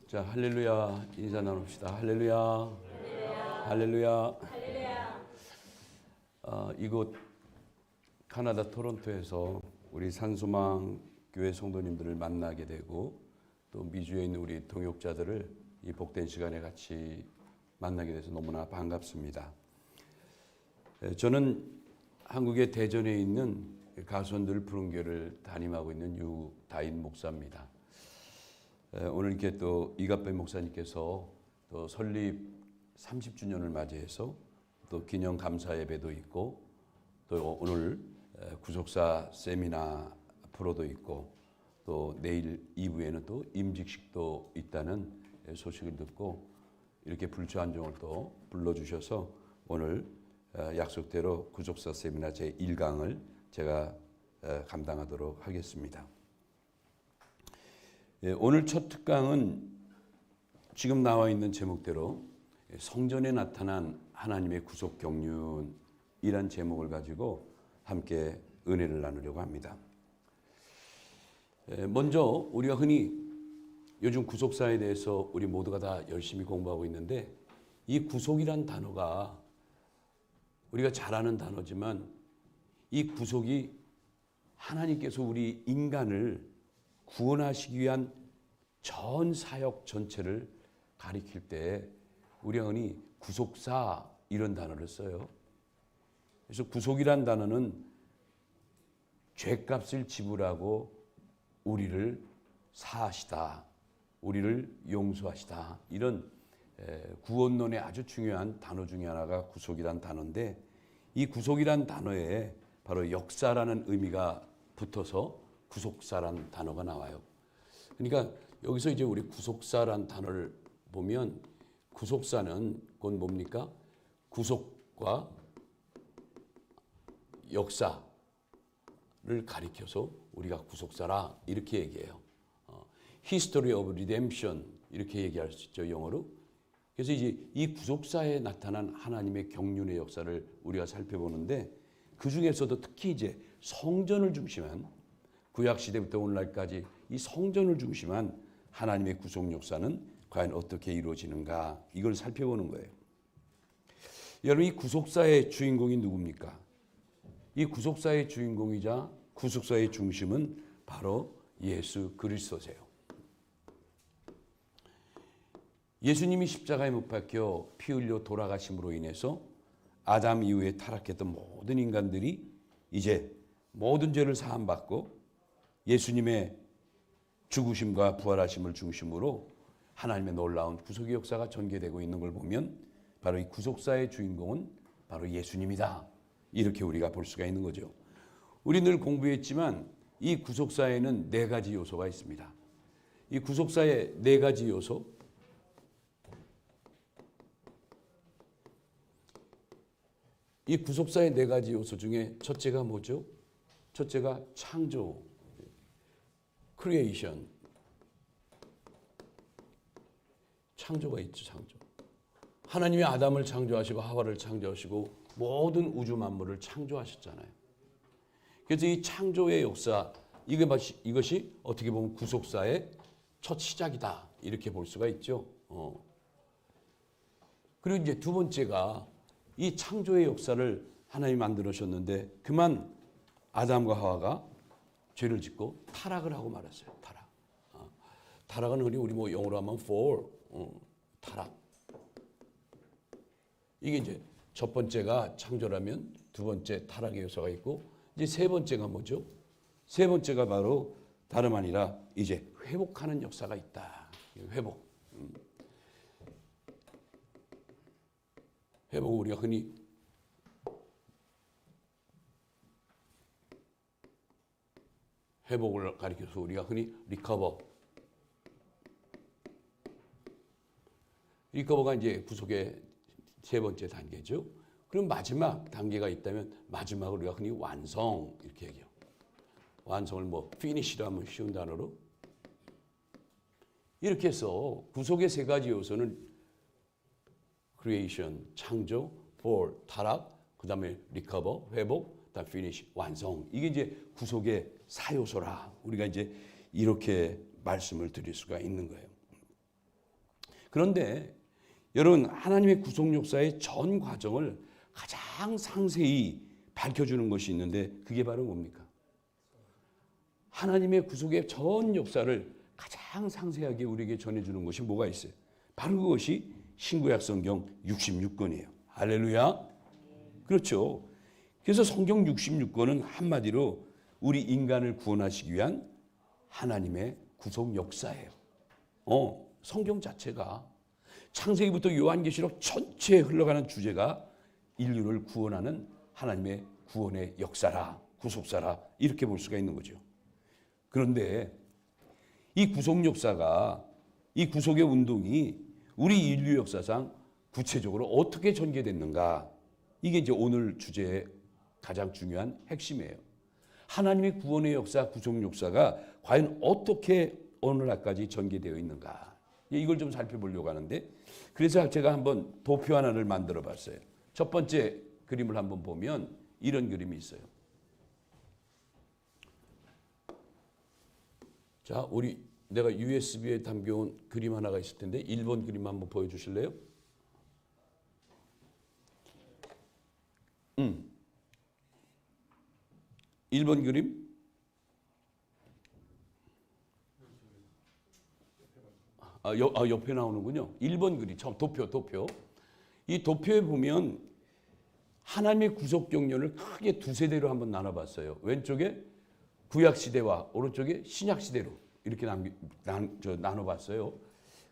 자, 할렐루야 인사 나눕시다. 할렐루야. 할렐루야. 이곳 캐나다 토론토에서 우리 산소망 교회 성도님들을 만나게 되고 또 미주에 있는 우리 동역자들을 이 복된 시간에 같이 만나게 돼서 너무나 반갑습니다. 저는 한국의 대전에 있는 가수원들 푸른교회를 담임하고 있는 유다인 목사입니다. 오늘 이렇게 또 이갑배 목사님께서 또 설립 30주년을 맞이해서 또 기념 감사 예배도 있고 또 오늘 구속사 세미나 프로도 있고 또 내일 2부에는 또 임직식도 있다는 소식을 듣고 이렇게 불주한종을 또 불러주셔서 오늘 약속대로 구속사 세미나 제1강을 제가 감당하도록 하겠습니다. 오늘 첫 특강은 지금 나와 있는 제목대로 성전에 나타난 하나님의 구속 경륜이란 제목을 가지고 함께 은혜를 나누려고 합니다. 먼저 우리가 흔히 요즘 구속사에 대해서 우리 모두가 다 열심히 공부하고 있는데 이 구속이란 단어가 우리가 잘 아는 단어지만 이 구속이 하나님께서 우리 인간을 구원하시기 위한 전 사역 전체를 가리킬 때 우리가 흔히 구속사 이런 단어를 써요. 그래서 구속이란 단어는 죄값을 지불하고 우리를 사하시다, 우리를 용서하시다 이런 구원론의 아주 중요한 단어 중에 하나가 구속이란 단어인데 이 구속이란 단어에 바로 역사라는 의미가 붙어서 구속사란 단어가 나와요. 그러니까 여기서 이제 우리 구속사란 단어를 보면 구속사는 그건 뭡니까? 구속과 역사를 가리켜서 우리가 구속사라 이렇게 얘기해요. History of Redemption 이렇게 얘기할 수 있죠, 영어로. 그래서 이제 이 구속사에 나타난 하나님의 경륜의 역사를 우리가 살펴보는데 그 중에서도 특히 이제 성전을 중심한 구약 시대부터 오늘날까지 이 성전을 중심한 하나님의 구속 역사는 과연 어떻게 이루어지는가 이걸 살펴보는 거예요. 여러분 이 구속사의 주인공이 누굽니까? 이 구속사의 주인공이자 구속사의 중심은 바로 예수 그리스도세요. 예수님이 십자가에 못 박혀 피 흘려 돌아가심으로 인해서 아담 이후에 타락했던 모든 인간들이 이제 모든 죄를 사함받고 예수님의 죽으심과 부활하심을 중심으로 하나님의 놀라운 구속의 역사가 전개되고 있는 걸 보면 바로 이 구속사의 주인공은 바로 예수님이다. 이렇게 우리가 볼 수가 있는 거죠. 우리 늘 공부했지만 이 구속사에는 네 가지 요소가 있습니다. 이 구속사의 네 가지 요소, 이 구속사의 네 가지 요소 중에 첫째가 뭐죠? 첫째가 창조, 크리에이션. 창조가 있죠, 창조. 하나님이 아담을 창조하시고 하와를 창조하시고 모든 우주 만물을 창조하셨잖아요. 그래서 이 창조의 역사, 이것이 어떻게 보면 구속사의 첫 시작이다. 이렇게 볼 수가 있죠. 그리고 이제 두 번째가 이 창조의 역사를 하나님이 만들으셨는데 그만 아담과 하와가 죄를 짓고 타락을 하고 말았어요. 타락. 타락은 우리 뭐 영어로 하면 fall. 타락. 이게 이제 첫 번째가 창조라면 두 번째 타락의 요소가 있고 이제 세 번째가 뭐죠? 세 번째가 바로 다름 아니라 이제 회복하는 역사가 있다. 회복. 회복을 우리가 흔히 회복을 가리켜서 우리가 흔히 리커버가 이제 구속의 세 번째 단계죠. 그럼 마지막 단계가 있다면 마지막을 우리가 흔히 완성 이렇게 얘기해요. 완성을 뭐 finish로 하면 쉬운 단어로 이렇게 해서 구속의 세 가지 요소는 creation 창조, fall 타락, 그다음에 recover 회복, 그다음 finish 완성. 이게 이제 구속의 사요소라 우리가 이제 이렇게 말씀을 드릴 수가 있는 거예요. 그런데 여러분, 하나님의 구속 역사의 전 과정을 가장 상세히 밝혀주는 것이 있는데 그게 바로 뭡니까? 하나님의 구속의 전 역사를 가장 상세하게 우리에게 전해주는 것이 뭐가 있어요? 바로 그것이 신구약 성경 66권이에요. 할렐루야. 그렇죠. 그래서 성경 66권은 한마디로 우리 인간을 구원하시기 위한 하나님의 구속 역사예요. 성경 자체가 창세기부터 요한계시록 전체에 흘러가는 주제가 인류를 구원하는 하나님의 구원의 역사라, 구속사라, 이렇게 볼 수가 있는 거죠. 그런데 이 구속 역사가, 이 구속의 운동이 우리 인류 역사상 구체적으로 어떻게 전개됐는가, 이게 이제 오늘 주제의 가장 중요한 핵심이에요. 하나님의 구원의 역사, 구속 역사가 과연 어떻게 오늘날까지 전개되어 있는가, 이걸 좀 살펴보려고 하는데, 그래서 제가 한번 도표 하나를 만들어 봤어요. 첫 번째 그림을 한번 보면 이런 그림이 있어요. 자, 내가 USB에 담겨온 그림 하나가 있을 텐데 1번 그림 한번 보여주실래요? 1번 그림. 옆에 나오는군요. 1번 그림, 처음 도표. 이 도표에 보면 하나님의 구속 경륜을 크게 두 세대로 한번 나눠봤어요. 왼쪽에 구약 시대와 오른쪽에 신약 시대로 이렇게 나눠봤어요.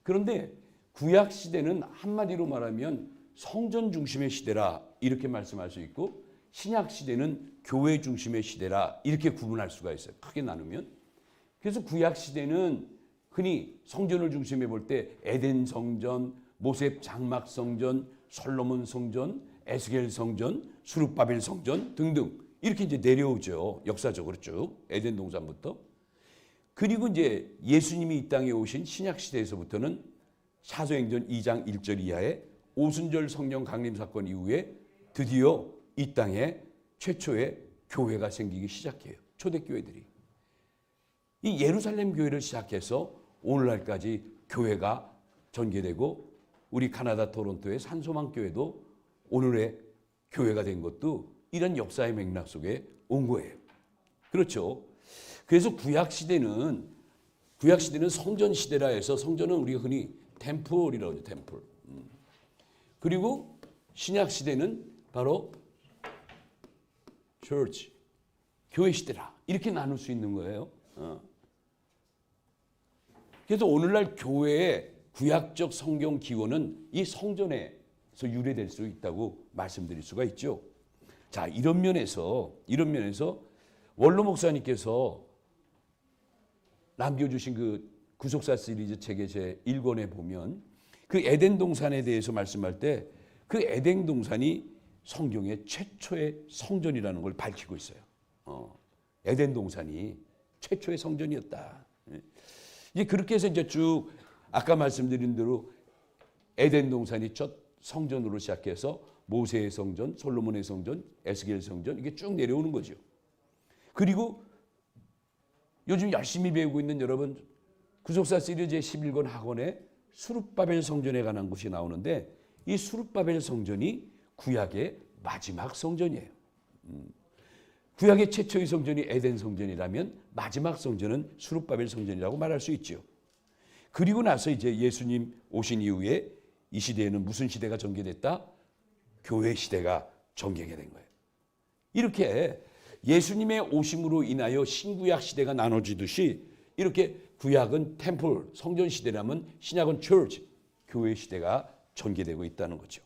그런데 구약 시대는 한마디로 말하면 성전 중심의 시대라 이렇게 말씀할 수 있고, 신약 시대는 교회 중심의 시대라 이렇게 구분할 수가 있어요. 크게 나누면. 그래서 구약 시대는 흔히 성전을 중심에 볼 때 에덴 성전, 모세 장막 성전, 솔로몬 성전, 에스겔 성전, 수룹바벨 성전 등등 이렇게 이제 내려오죠. 역사적으로 쭉 에덴 동산부터. 그리고 이제 예수님이 이 땅에 오신 신약 시대에서부터는 사도행전 2장 1절 이하에 오순절 성령 강림 사건 이후에 드디어 이 땅에 최초의 교회가 생기기 시작해요. 초대교회들이. 이 예루살렘 교회를 시작해서 오늘날까지 교회가 전개되고, 우리 카나다 토론토의 산소망 교회도 오늘의 교회가 된 것도 이런 역사의 맥락 속에 온 거예요. 그렇죠. 그래서 구약 시대는 성전 시대라 해서, 성전은 우리가 흔히 템플이라고 하죠. 템플. 그리고 신약 시대는 바로 church, 교회 시대라 이렇게 나눌 수 있는 거예요. 그래서 오늘날 교회의 구약적 성경 기원은 이 성전에서 유래될 수 있다고 말씀드릴 수가 있죠. 자, 이런 면에서 원로 목사님께서 남겨주신 그 구속사 시리즈 책의 제 1권에 보면 그 에덴 동산에 대해서 말씀할 때 그 에덴 동산이 성경의 최초의 성전이라는 걸 밝히고 있어요. 에덴 동산이 최초의 성전이었다. 이제 그렇게 해서 이제 쭉 아까 말씀드린 대로 에덴 동산이 첫 성전으로 시작해서 모세의 성전, 솔로몬의 성전, 에스겔 성전, 이게 쭉 내려오는 거죠. 그리고 요즘 열심히 배우고 있는 여러분, 구속사 시리즈의 11권 학원에 수룹바벨 성전에 관한 것이 나오는데, 이 수룹바벨 성전이 구약의 마지막 성전이에요. 구약의 최초의 성전이 에덴 성전이라면 마지막 성전은 수룹바벨 성전이라고 말할 수 있죠. 그리고 나서 이제 예수님 오신 이후에 이 시대에는 무슨 시대가 전개됐다? 교회 시대가 전개가 된 거예요. 이렇게 예수님의 오심으로 인하여 신구약 시대가 나눠지듯이, 이렇게 구약은 템플, 성전 시대라면 신약은 church, 교회 시대가 전개되고 있다는 거죠.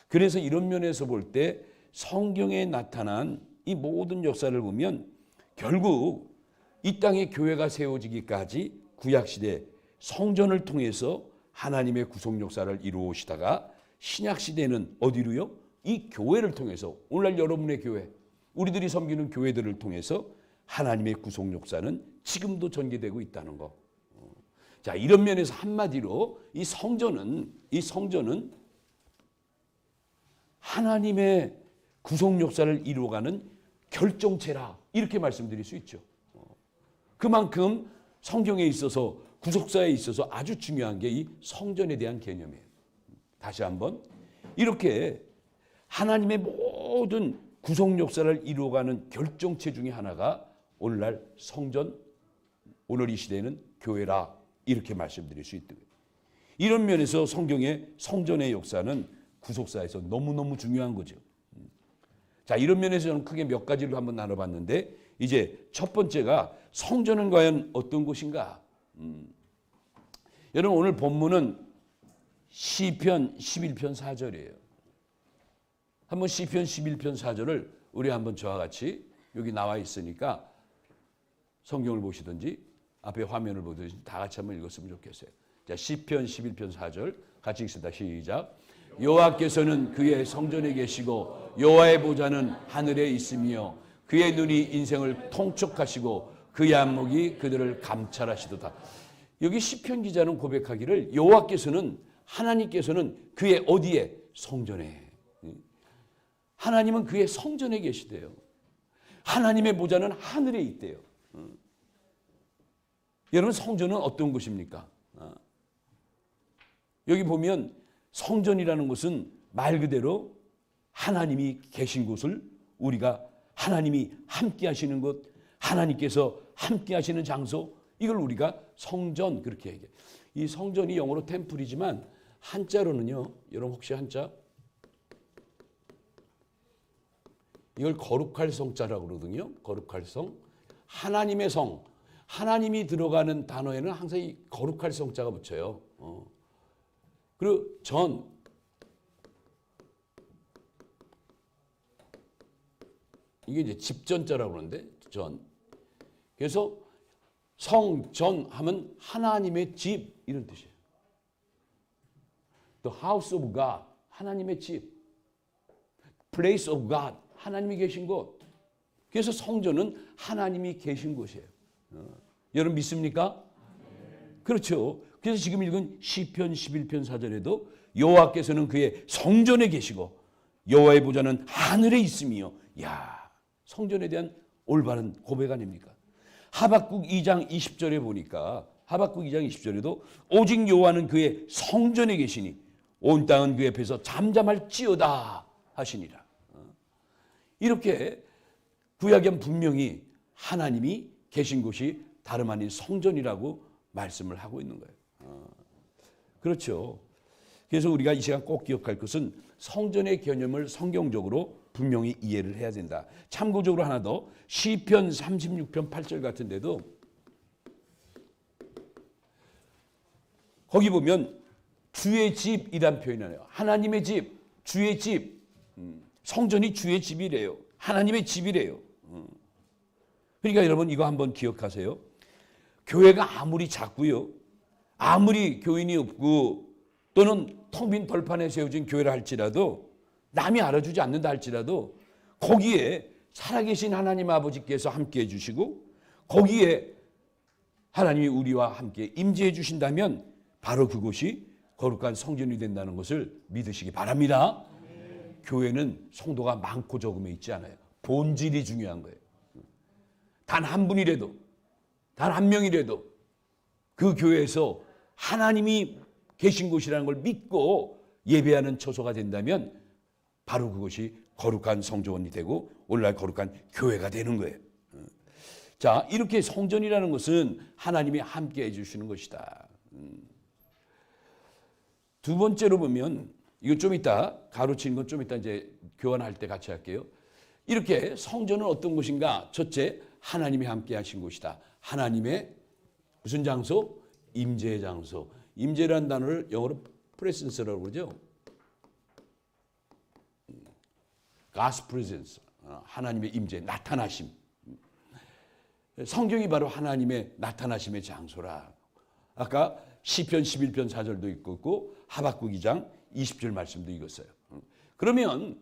그래서 이런 면에서 볼 때 성경에 나타난 이 모든 역사를 보면 결국 이 땅에 교회가 세워지기까지 구약시대 성전을 통해서 하나님의 구속 역사를 이루어오시다가, 신약시대는 어디로요? 이 교회를 통해서, 오늘날 여러분의 교회, 우리들이 섬기는 교회들을 통해서 하나님의 구속 역사는 지금도 전개되고 있다는 거. 자, 이런 면에서 한마디로 이 성전은 하나님의 구속 역사를 이루어가는 결정체라 이렇게 말씀드릴 수 있죠. 그만큼 성경에 있어서 구속사에 있어서 아주 중요한 게 이 성전에 대한 개념이에요. 다시 한번 이렇게 하나님의 모든 구속 역사를 이루어가는 결정체 중에 하나가 오늘날 성전, 오늘 이 시대에는 교회라 이렇게 말씀드릴 수 있다. 이런 면에서 성경의 성전의 역사는 구속사에서 너무너무 중요한 거죠. 자, 이런 면에서 저는 크게 몇 가지를 한번 나눠봤는데 이제 첫 번째가 성전은 과연 어떤 곳인가? 여러분 오늘 본문은 시편 11편 4절이에요. 한번 시편 11편 4절을 우리 한번 저와 같이 여기 나와 있으니까 성경을 보시든지 앞에 화면을 보든지 다 같이 한번 읽었으면 좋겠어요. 자, 시편 11편 4절 같이 읽습니다. 시작. 여호와께서는 그의 성전에 계시고 여호와의 보좌는 하늘에 있으며 그의 눈이 인생을 통촉하시고 그의 안목이 그들을 감찰하시도다. 여기 시편 기자는 고백하기를 여호와께서는 하나님께서는 그의 어디에? 성전에. 하나님은 그의 성전에 계시대요. 하나님의 보좌는 하늘에 있대요. 여러분 성전은 어떤 곳입니까? 여기 보면 성전이라는 것은 말 그대로 하나님이 계신 곳을 우리가 하나님이 함께 하시는 곳, 하나님께서 함께 하시는 장소, 이걸 우리가 성전 그렇게 얘기해요. 이 성전이 영어로 템플이지만 한자로는요. 여러분 혹시 한자? 이걸 거룩할 성자라고 그러거든요. 거룩할 성. 하나님의 성. 하나님이 들어가는 단어에는 항상 이 거룩할 성자가 붙여요. 그리고 전. 이게 이제 집전자라고 그러는데 전. 그래서 성전 하면 하나님의 집 이런 뜻이에요. The house of God. 하나님의 집. Place of God. 하나님이 계신 곳. 그래서 성전은 하나님이 계신 곳이에요. 여러분 믿습니까? 그렇죠. 그래서 지금 읽은 시편 11편 4절에도 여호와께서는 그의 성전에 계시고 여호와의 보좌는 하늘에 있으며, 야, 성전에 대한 올바른 고백 아닙니까? 하박국 2장 20절에 보니까 하박국 2장 20절에도 오직 여호와는 그의 성전에 계시니 온 땅은 그 옆에서 잠잠할지어다 하시니라. 이렇게 구약엔 분명히 하나님이 계신 곳이 다름 아닌 성전이라고 말씀을 하고 있는 거예요. 그렇죠. 그래서 우리가 이 시간 꼭 기억할 것은 성전의 개념을 성경적으로 분명히 이해를 해야 된다. 참고적으로 하나 더, 시편 36편 8절 같은 데도 거기 보면 주의 집이란 표현이 나요. 하나님의 집, 주의 집. 성전이 주의 집이래요. 하나님의 집이래요. 그러니까 여러분 이거 한번 기억하세요. 교회가 아무리 작고요, 아무리 교인이 없고 또는 텅 빈 벌판에 세워진 교회라 할지라도, 남이 알아주지 않는다 할지라도 거기에 살아계신 하나님 아버지께서 함께해 주시고 거기에 하나님이 우리와 함께 임재해 주신다면 바로 그곳이 거룩한 성전이 된다는 것을 믿으시기 바랍니다. 교회는 성도가 많고 적음에 있지 않아요. 본질이 중요한 거예요. 단 한 분이라도, 단 한 명이라도 그 교회에서 하나님이 계신 곳이라는 걸 믿고 예배하는 처소가 된다면 바로 그것이 거룩한 성전이 되고 오늘날 거룩한 교회가 되는 거예요. 자, 이렇게 성전이라는 것은 하나님이 함께 해주시는 것이다. 두 번째로 보면, 이거 좀 이따 가로치는 건 좀 이따 이제 교환할 때 같이 할게요. 이렇게 성전은 어떤 곳인가? 첫째, 하나님이 함께 하신 곳이다. 하나님의 무슨 장소? 임재의 장소. 임재라는 단어를 영어로 presence라고 그러죠. God's presence. 하나님의 임재, 나타나심. 성경이 바로 하나님의 나타나심의 장소라. 아까 시편 11편 4절도 읽었고 하박국 2장 20절 말씀도 읽었어요. 그러면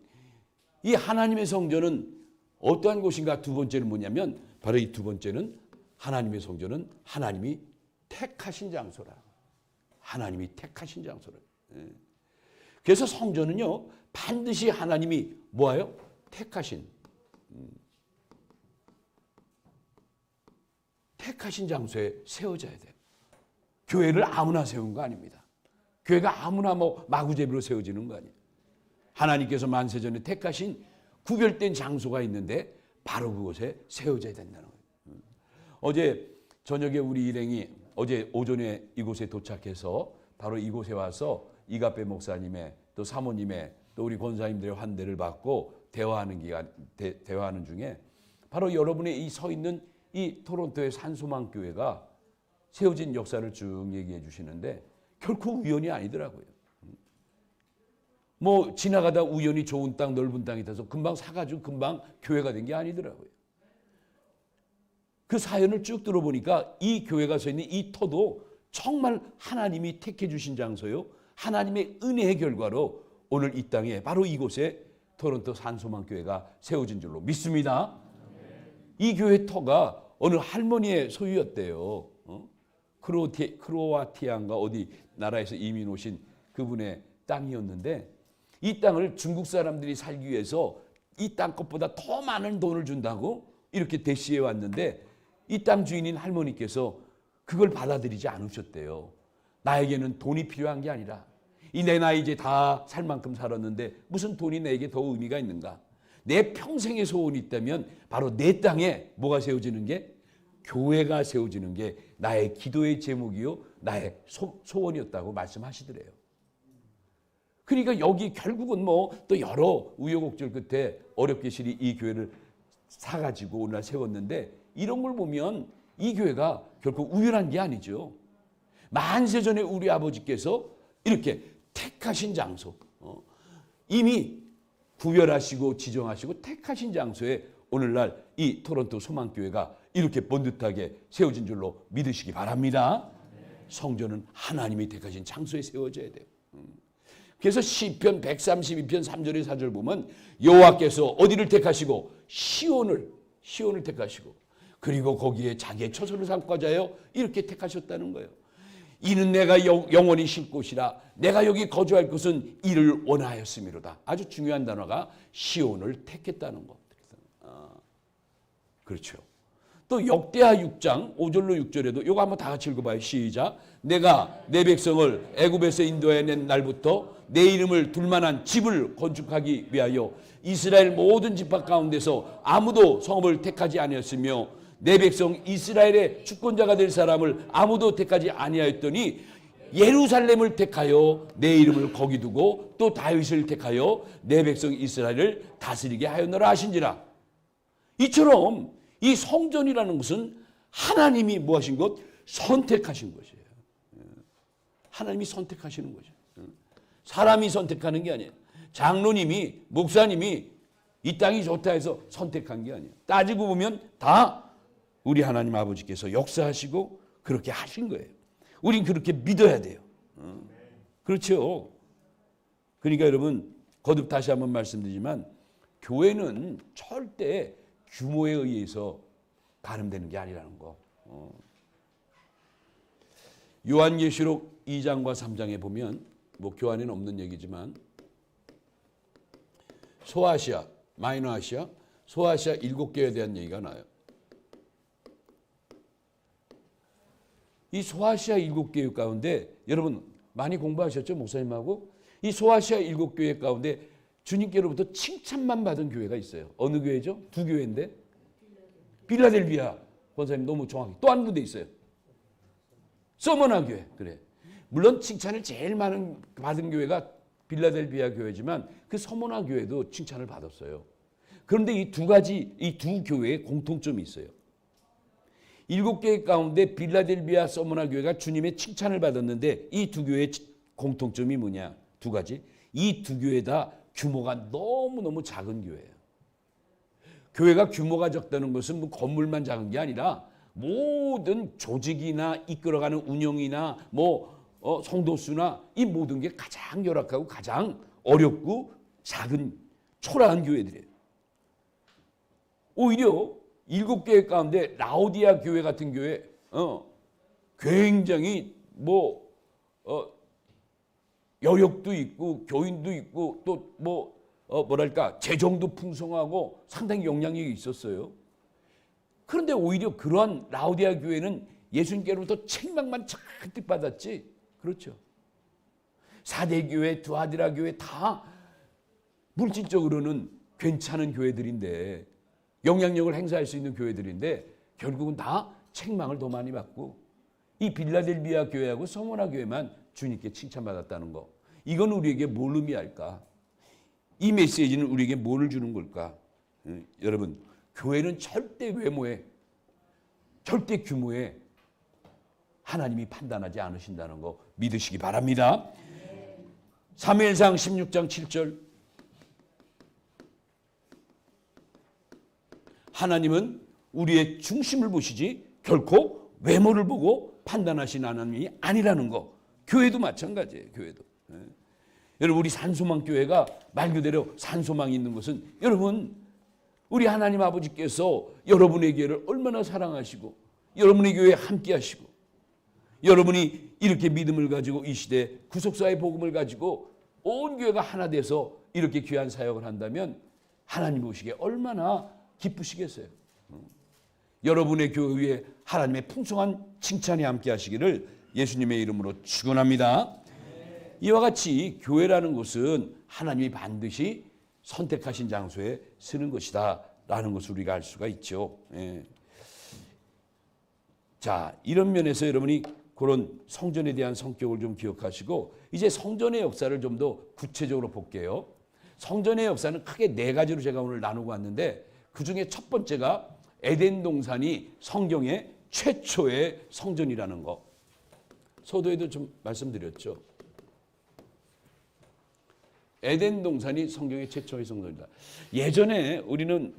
이 하나님의 성전은 어떠한 곳인가? 두 번째는 뭐냐면 바로 이 두 번째는 하나님의 성전은 하나님이 택하신 장소라. 하나님이 택하신 장소라. 그래서 성전은요 반드시 하나님이 뭐예요? 택하신 장소에 세워져야 돼요. 교회를 아무나 세운 거 아닙니다. 교회가 아무나 뭐 마구제비로 세워지는 거 아니에요. 하나님께서 만세전에 택하신 구별된 장소가 있는데 바로 그곳에 세워져야 된다는 거예요. 어제 저녁에 우리 일행이 어제 오전에 이곳에 도착해서 바로 이곳에 와서 이갑배 목사님의 또 사모님의 또 우리 권사님들의 환대를 받고 대화하는 중에 바로 여러분의 이 서 있는 이 토론토의 산소망교회가 세워진 역사를 쭉 얘기해 주시는데 결코 우연이 아니더라고요. 뭐 지나가다 우연히 좋은 땅 넓은 땅이 돼서 금방 사가지고 금방 교회가 된 게 아니더라고요. 그 사연을 쭉 들어보니까 이 교회가 서 있는 이 터도 정말 하나님이 택해 주신 장소요. 하나님의 은혜의 결과로 오늘 이 땅에 바로 이곳에 토론토 산소망교회가 세워진 줄로 믿습니다. 이 교회 터가 어느 할머니의 소유였대요. 크로아티아인가 어디 나라에서 이민 오신 그분의 땅이었는데 이 땅을 중국 사람들이 살기 위해서 이 땅값보다 더 많은 돈을 준다고 이렇게 대시해 왔는데 이 땅 주인인 할머니께서 그걸 받아들이지 않으셨대요. 나에게는 돈이 필요한 게 아니라 이 내 나이 이제 다 살 만큼 살았는데 무슨 돈이 내게 더 의미가 있는가? 내 평생의 소원이 있다면 바로 내 땅에 뭐가 세워지는 게? 교회가 세워지는 게 나의 기도의 제목이요 나의 소원이었다고 말씀하시더래요. 그러니까 여기 결국은 뭐 또 여러 우여곡절 끝에 어렵게 실이 이 교회를 사가지고 오늘날 세웠는데 이런 걸 보면 이 교회가 결코 우연한 게 아니죠. 만세전에 우리 아버지께서 이렇게 택하신 장소, 이미 구별하시고 지정하시고 택하신 장소에 오늘날 이 토론토 소망교회가 이렇게 번듯하게 세워진 줄로 믿으시기 바랍니다. 성전은 하나님이 택하신 장소에 세워져야 돼요. 그래서 시편 132편 3절에 4절 보면 여호와께서 어디를 택하시고 시온을 택하시고 그리고 거기에 자기의 처소를 삼고 자여 이렇게 택하셨다는 거예요. 이는 내가 영원히 쉴 곳이라 내가 여기 거주할 곳은 이를 원하였음이로다. 아주 중요한 단어가 시온을 택했다는 것. 그렇죠. 또 역대하 6장 5절로 6절에도 이거 한번 다 같이 읽어봐요. 시작. 내가 내 백성을 애굽에서 인도해낸 날부터 내 이름을 둘만한 집을 건축하기 위하여 이스라엘 모든 지파 가운데서 아무도 성읍을 택하지 아니었으며 내 백성 이스라엘의 주권자가 될 사람을 아무도 택하지 아니하였더니 예루살렘을 택하여 내 이름을 거기 두고 또 다윗을 택하여 내 백성 이스라엘을 다스리게 하였노라 하신지라. 이처럼 이 성전이라는 것은 하나님이 뭐 하신 것? 선택하신 것이에요. 하나님이 선택하시는 거죠. 사람이 선택하는 게 아니에요. 장로님이 목사님이 이 땅이 좋다 해서 선택한 게 아니에요. 따지고 보면 다 우리 하나님 아버지께서 역사하시고 그렇게 하신 거예요. 우린 그렇게 믿어야 돼요. 그렇죠. 그러니까 여러분 거듭 다시 한번 말씀드리지만 교회는 절대 규모에 의해서 가늠되는 게 아니라는 거. 요한계시록 2장과 3장에 보면 뭐 교환에는 없는 얘기지만 소아시아, 마이너아시아, 소아시아 7개에 대한 얘기가 나와요. 이 소아시아 7교회 가운데 여러분 많이 공부하셨죠? 목사님하고? 이 소아시아 7교회 가운데 주님께로부터 칭찬만 받은 교회가 있어요. 어느 교회죠? 2교회인데 빌라델비아 권사님 너무 정확히 또 한 군데 있어요. 서머나 교회. 그래. 물론 칭찬을 제일 많은 받은 교회가 빌라델비아 교회지만 그 서머나 교회도 칭찬을 받았어요. 그런데 이 두 가지 이 두 교회에 공통점이 있어요. 7개 가운데 빌라델비아 서머나 교회가 주님의 칭찬을 받았는데 이 두 교회의 공통점이 뭐냐? 두 가지. 이 두 교회 다 규모가 너무너무 작은 교회예요. 교회가 규모가 적다는 것은 뭐 건물만 작은 게 아니라 모든 조직이나 이끌어가는 운영이나 성도 수나 이 모든 게 가장 열악하고 가장 어렵고 작은 초라한 교회들이에요. 오히려 7개 가운데 라오디아 교회 같은 교회 굉장히 여력도 있고 교인도 있고 또 뭐랄까 재정도 풍성하고 상당히 영향력이 있었어요. 그런데 오히려 그러한 라오디아 교회는 예수님께로부터 책망만 잔뜩 받았지. 그렇죠. 4대 교회, 두아디라 교회 다 물질적으로는 괜찮은 교회들인데, 영향력을 행사할 수 있는 교회들인데 결국은 다 책망을 더 많이 받고, 이 빌라델비아 교회하고 서머나 교회만 주님께 칭찬받았다는 거, 이건 우리에게 뭘 의미할까? 이 메시지는 우리에게 뭘 주는 걸까? 여러분, 교회는 절대 외모에, 절대 규모에 하나님이 판단하지 않으신다는 거 믿으시기 바랍니다. 사무엘상 16장 7절, 하나님은 우리의 중심을 보시지 결코 외모를 보고 판단하신 하나님이 아니라는 거. 교회도 마찬가지예요. 교회도. 여러분, 우리 산소망 교회가 말 그대로 산소망이 있는 것은, 여러분, 우리 하나님 아버지께서 여러분의 교회를 얼마나 사랑하시고 여러분의 교회에 함께 하시고, 여러분이 이렇게 믿음을 가지고 이 시대 구속사의 복음을 가지고 온 교회가 하나 돼서 이렇게 귀한 사역을 한다면 하나님 보시기에 얼마나 기쁘시겠어요. 여러분의 교회에 하나님의 풍성한 칭찬이 함께 하시기를 예수님의 이름으로 축원합니다. 이와 같이 교회라는 것은 하나님이 반드시 선택하신 장소에 쓰는 것이다 라는 것을 우리가 알 수가 있죠. 자, 이런 면에서 여러분이 그런 성전에 대한 성격을 좀 기억하시고, 이제 성전의 역사를 좀 더 구체적으로 볼게요. 성전의 역사는 크게 4가지로 제가 오늘 나누고 왔는데, 그 중에 첫 번째가 에덴 동산이 성경의 최초의 성전이라는 거. 서두에도 좀 말씀드렸죠. 에덴 동산이 성경의 최초의 성전이다. 예전에 우리는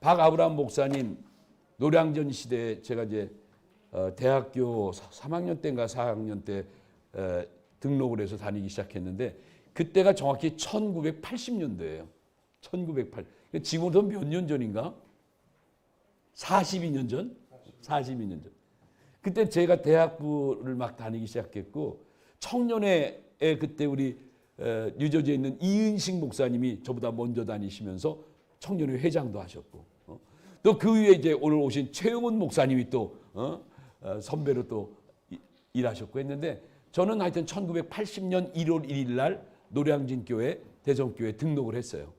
박아브라함 목사님 노량전 시대에 제가 이제 대학교 3학년 때인가 4학년 때 등록을 해서 다니기 시작했는데, 그때가 정확히 1980년도예요. 1908. 지금부터 몇 년 전인가? 42년 전? 42년 전. 그때 제가 대학부를 막 다니기 시작했고, 청년회에 그때 우리 뉴저지에 있는 이은식 목사님이 저보다 먼저 다니시면서 청년회 회장도 하셨고, 또 그 위에 이제 오늘 오신 최영훈 목사님이 또 선배로 또 일하셨고 했는데, 저는 하여튼 1980년 1월 1일 날 노량진 교회 대성교회 등록을 했어요.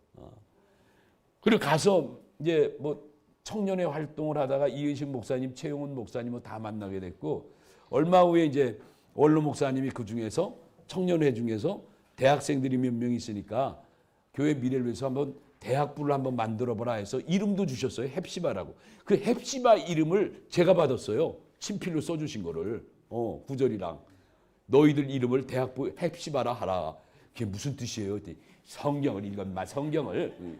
그리고 가서 이제 뭐 청년회 활동을 하다가 이은식 목사님, 최용훈 목사님을 다 만나게 됐고, 얼마 후에 이제 원로 목사님이 그 중에서 청년회 중에서 대학생들이 몇 명 있으니까 교회 미래를 위해서 한번 대학부를 한번 만들어보라 해서 이름도 주셨어요. 헵시바라고. 그 헵시바 이름을 제가 받았어요. 친필로 써주신 거를. 구절이랑. 너희들 이름을 대학부 헵시바라 하라. 그게 무슨 뜻이에요? 성경을 읽었마, 성경을.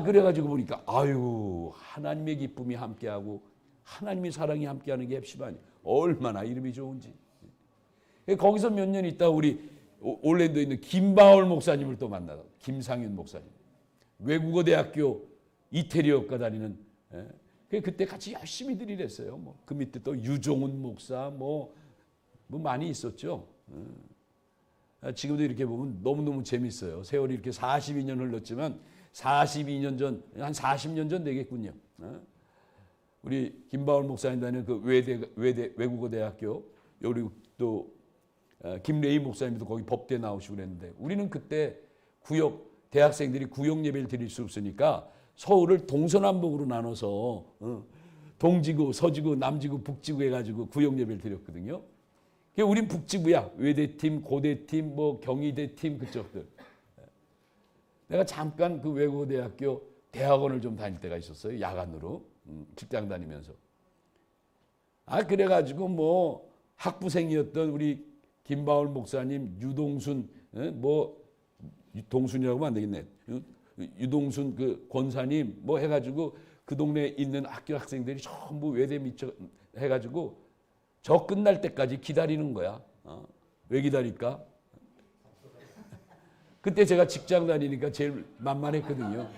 그래가지고 보니까, 아유, 하나님의 기쁨이 함께하고 하나님의 사랑이 함께하는 게 헵시바니 얼마나 이름이 좋은지. 거기서 몇 년 있다 우리 올랜도에 있는 김바울 목사님을 또 만나서, 김상윤 목사님, 외국어대학교 이태리어과 다니는, 그때 같이 열심히들 일했어요. 뭐 그 밑에 또 유종훈 목사 뭐 많이 있었죠. 지금도 이렇게 보면 너무너무 재밌어요. 세월이 이렇게 42년 흘렀지만 42년 전, 한 40년 전 되겠군요. 우리 김바울 목사님 다니는 그 외국어대학교, 그리고 또 김레이 목사님도 거기 법대 나오시고 그랬는데, 우리는 그때 대학생들이 구역 예배를 드릴 수 없으니까 서울을 동서남북으로 나눠서 동지구, 서지구, 남지구, 북지구 해가지고 구역 예배를 드렸거든요. 우린 북지구야. 외대팀, 고대팀, 뭐 경희대팀 그쪽들. 내가 잠깐 그 외국어대학교 대학원을 좀 다닐 때가 있었어요. 야간으로. 직장 다니면서. 그래가지고 뭐 학부생이었던 우리 김바울 목사님, 유동순, 동순이라고 하면 안 되겠네. 유동순 그 권사님 뭐 해가지고 그 동네에 있는 학교 학생들이 전부 외대 미쳐 해가지고 저 끝날 때까지 기다리는 거야. 왜 기다릴까? 그때 제가 직장 다니니까 제일 만만했거든요.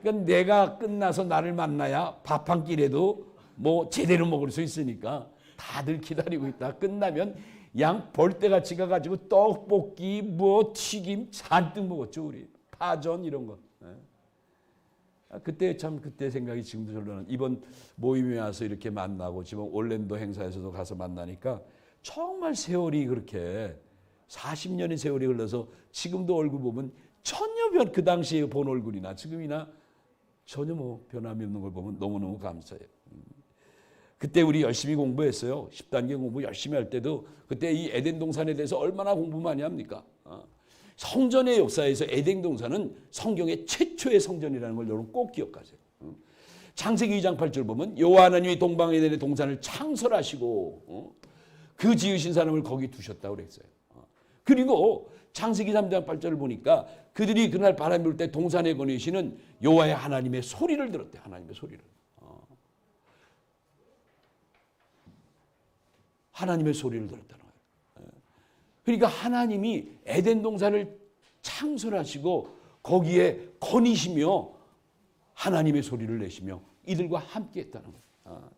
그러니까 내가 끝나서 나를 만나야 밥 한 끼라도 뭐 제대로 먹을 수 있으니까 다들 기다리고 있다. 끝나면 양 벌떼같이 가가지고 떡볶이, 뭐 튀김 잔뜩 먹었죠. 우리 파전 이런 거. 그때 참 그때 생각이 지금도 절로 나는 이번 모임에 와서 이렇게 만나고 지금 올랜도 행사에서도 가서 만나니까 정말 세월이 그렇게 40년의 세월이 흘러서 지금도 얼굴 보면 전혀 그 당시에 본 얼굴이나 지금이나 전혀 뭐 변함이 없는 걸 보면 너무너무 감사해요. 그때 우리 열심히 공부했어요. 10단계 공부 열심히 할 때도 그때 이 에덴 동산에 대해서 얼마나 공부 많이 합니까? 성전의 역사에서 에덴 동산은 성경의 최초의 성전이라는 걸 여러분 꼭 기억하세요. 창세기 2장 8절 보면 여호와 하나님이 동방 에덴의 동산을 창설하시고 그 지으신 사람을 거기 두셨다고 그랬어요. 그리고 창세기 3장 8절을 보니까 그들이 그날 바람이 불 때 동산에 거니시는 여호와의 하나님의 소리를 들었대. 하나님의 소리를. 하나님의 소리를 들었다는 거예요. 그러니까 하나님이 에덴 동산을 창설하시고 거기에 거니시며 하나님의 소리를 내시며 이들과 함께 했다는 거예요.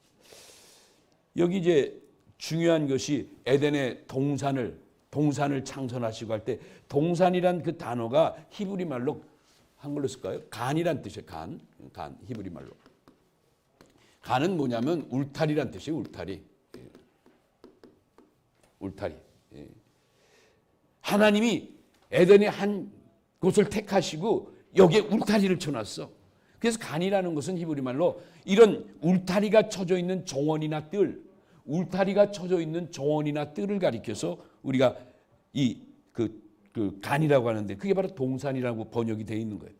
여기 이제 중요한 것이 에덴의 동산을 창설하시고 할 때 동산이란 그 단어가 히브리 말로 한글로 쓸까요? 간이란 뜻이에요. 간 히브리 말로. 간은 뭐냐면 울타리란 뜻이에요. 울타리. 하나님이 에덴의 한 곳을 택하시고 여기에 울타리를 쳐놨어. 그래서 간이라는 것은 히브리 말로 이런 울타리가 쳐져 있는 정원이나 뜰, 울타리가 쳐져 있는 정원이나 뜰을 가리켜서 우리가 그 간이라고 하는데 그게 바로 동산이라고 번역이 되어 있는 거예요.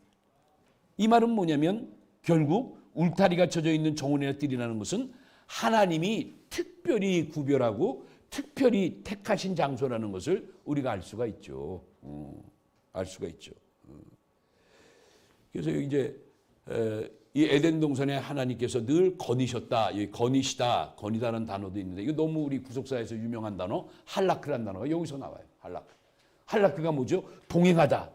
이 말은 뭐냐면 결국 울타리가 쳐져 있는 정원이나 뜰이라는 것은 하나님이 특별히 구별하고 특별히 택하신 장소라는 것을 우리가 알 수가 있죠. 그래서 이제 이 에덴 동산에 하나님께서 늘 거니셨다, 거니시다, 거니다라는 단어도 있는데 이거 너무 우리 구속사에서 유명한 단어 할라크라는 단어가 여기서 나와요. 할라크가 뭐죠? 동행하다.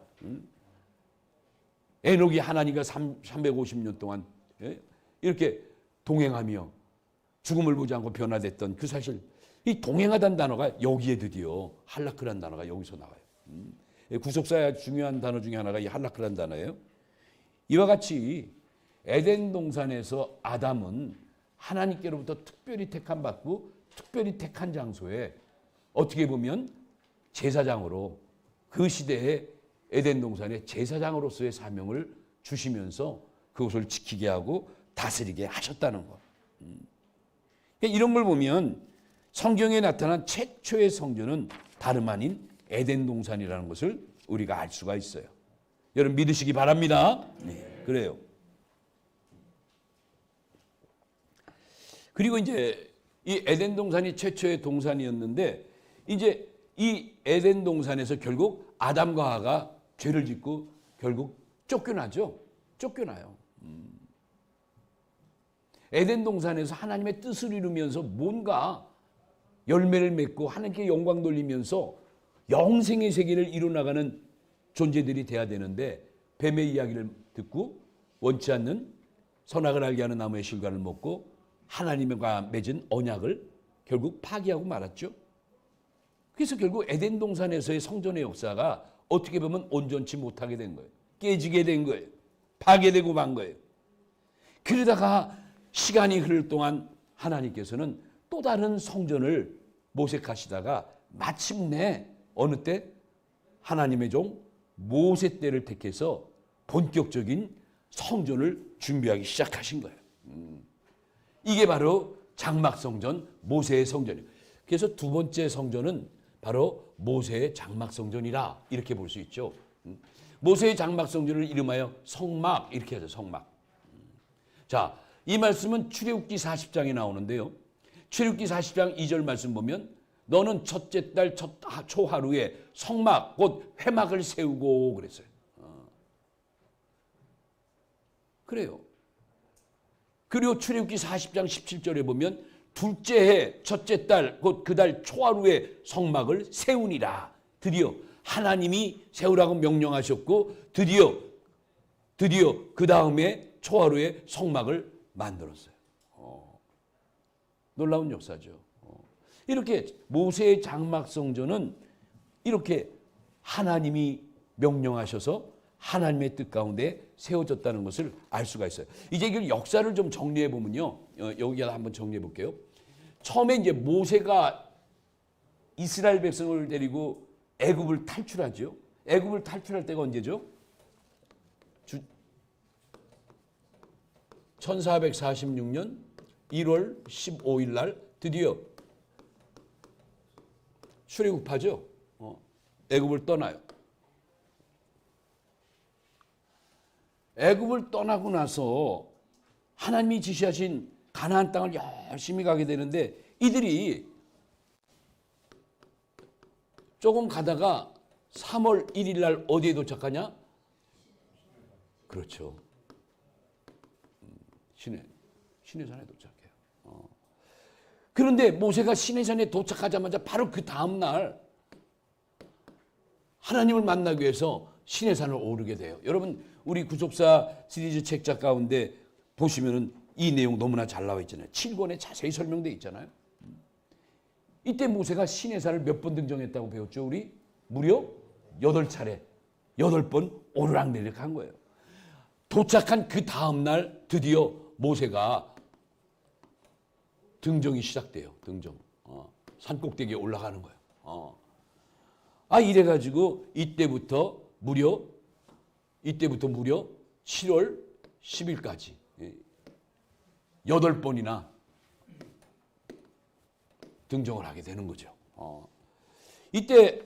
에녹이 하나님과 350년 동안 이렇게 동행하며 죽음을 보지 않고 변화됐던 그 사실. 이 동행하다는 단어가 여기에 드디어 할라크라는 단어가 여기서 나와요. 구속사의 중요한 단어 중에 하나가 이 할라크라는 단어예요. 이와 같이 에덴 동산에서 아담은 하나님께로부터 특별히 택함받고 특별히 택한 장소에 어떻게 보면 제사장으로 그 시대에 에덴 동산의 제사장으로서의 사명을 주시면서 그것을 지키게 하고 다스리게 하셨다는 것. 이런 걸 보면 성경에 나타난 최초의 성전은 다름 아닌 에덴 동산이라는 것을 우리가 알 수가 있어요. 여러분 믿으시기 바랍니다. 네, 그래요. 그리고 이제 이 에덴 동산이 최초의 동산이었는데 이제 이 에덴 동산에서 결국 아담과 하와가 죄를 짓고 결국 쫓겨나죠. 쫓겨나요. 에덴 동산에서 하나님의 뜻을 이루면서 뭔가 열매를 맺고 하나님께 영광 돌리면서 영생의 세계를 이루어나가는 존재들이 돼야 되는데 뱀의 이야기를 듣고 원치 않는 선악을 알게 하는 나무의 실과를 먹고 하나님과 맺은 언약을 결국 파기하고 말았죠. 그래서 결국 에덴 동산에서의 성전의 역사가 어떻게 보면 온전치 못하게 된 거예요. 깨지게 된 거예요. 파괴되고 만 거예요. 그러다가 시간이 흐를 동안 하나님께서는 또 다른 성전을 모색하시다가 마침내 어느 때 하나님의 종 모세 때를 택해서 본격적인 성전을 준비하기 시작하신 거예요. 이게 바로 장막성전, 모세의 성전이에요. 그래서 두 번째 성전은 바로 모세의 장막성전이라 이렇게 볼 수 있죠. 모세의 장막성전을 이름하여 성막 이렇게 하죠. 성막. 자, 이 말씀은 출애굽기 40장에 나오는데요. 출애굽기 40장 2절 말씀 보면 너는 첫째 달 첫 초하루에 성막 곧 회막을 세우고 그랬어요. 그래요. 그리고 출애굽기 40장 17절에 보면 둘째 해 첫째 달 곧 그 달 초하루에 성막을 세우니라. 드디어 하나님이 세우라고 명령하셨고 드디어 그 다음에 초하루에 성막을 만들었어요. 놀라운 역사죠. 이렇게 모세의 장막성전은 이렇게 하나님이 명령하셔서 하나님의 뜻 가운데 세워졌다는 것을 알 수가 있어요. 이제 이 역사를 좀 정리해 보면요. 여기다 한번 정리해 볼게요. 처음에 이제 모세가 이스라엘 백성을 데리고 애굽을 탈출하죠. 애굽을 탈출할 때가 언제죠? 1446년 1월 15일 날 드디어 출애굽하죠. 애굽을 떠나요. 애굽을 떠나고 나서 하나님이 지시하신 가나안 땅을 열심히 가게 되는데 이들이 조금 가다가 3월 1일 날 어디에 도착하냐? 그렇죠. 시내산에 도착해요. 그런데 모세가 시내산에 도착하자마자 바로 그 다음 날 하나님을 만나기 위해서 시내산을 오르게 돼요. 여러분 우리 구속사 시리즈 책자 가운데 보시면은 이 내용 너무나 잘 나와 있잖아요. 7권에 자세히 설명되어 있잖아요. 이때 모세가 시내산을 몇 번 등정했다고 배웠죠? 우리 무려 8차례 8번 오르락내리락 한 거예요. 도착한 그 다음 날 드디어 모세가 등정이 시작돼요. 등정. 산꼭대기에 올라가는 거예요. 이래가지고 이때부터 무려 7월 10일까지 8번이나 등정을 하게 되는 거죠. 이때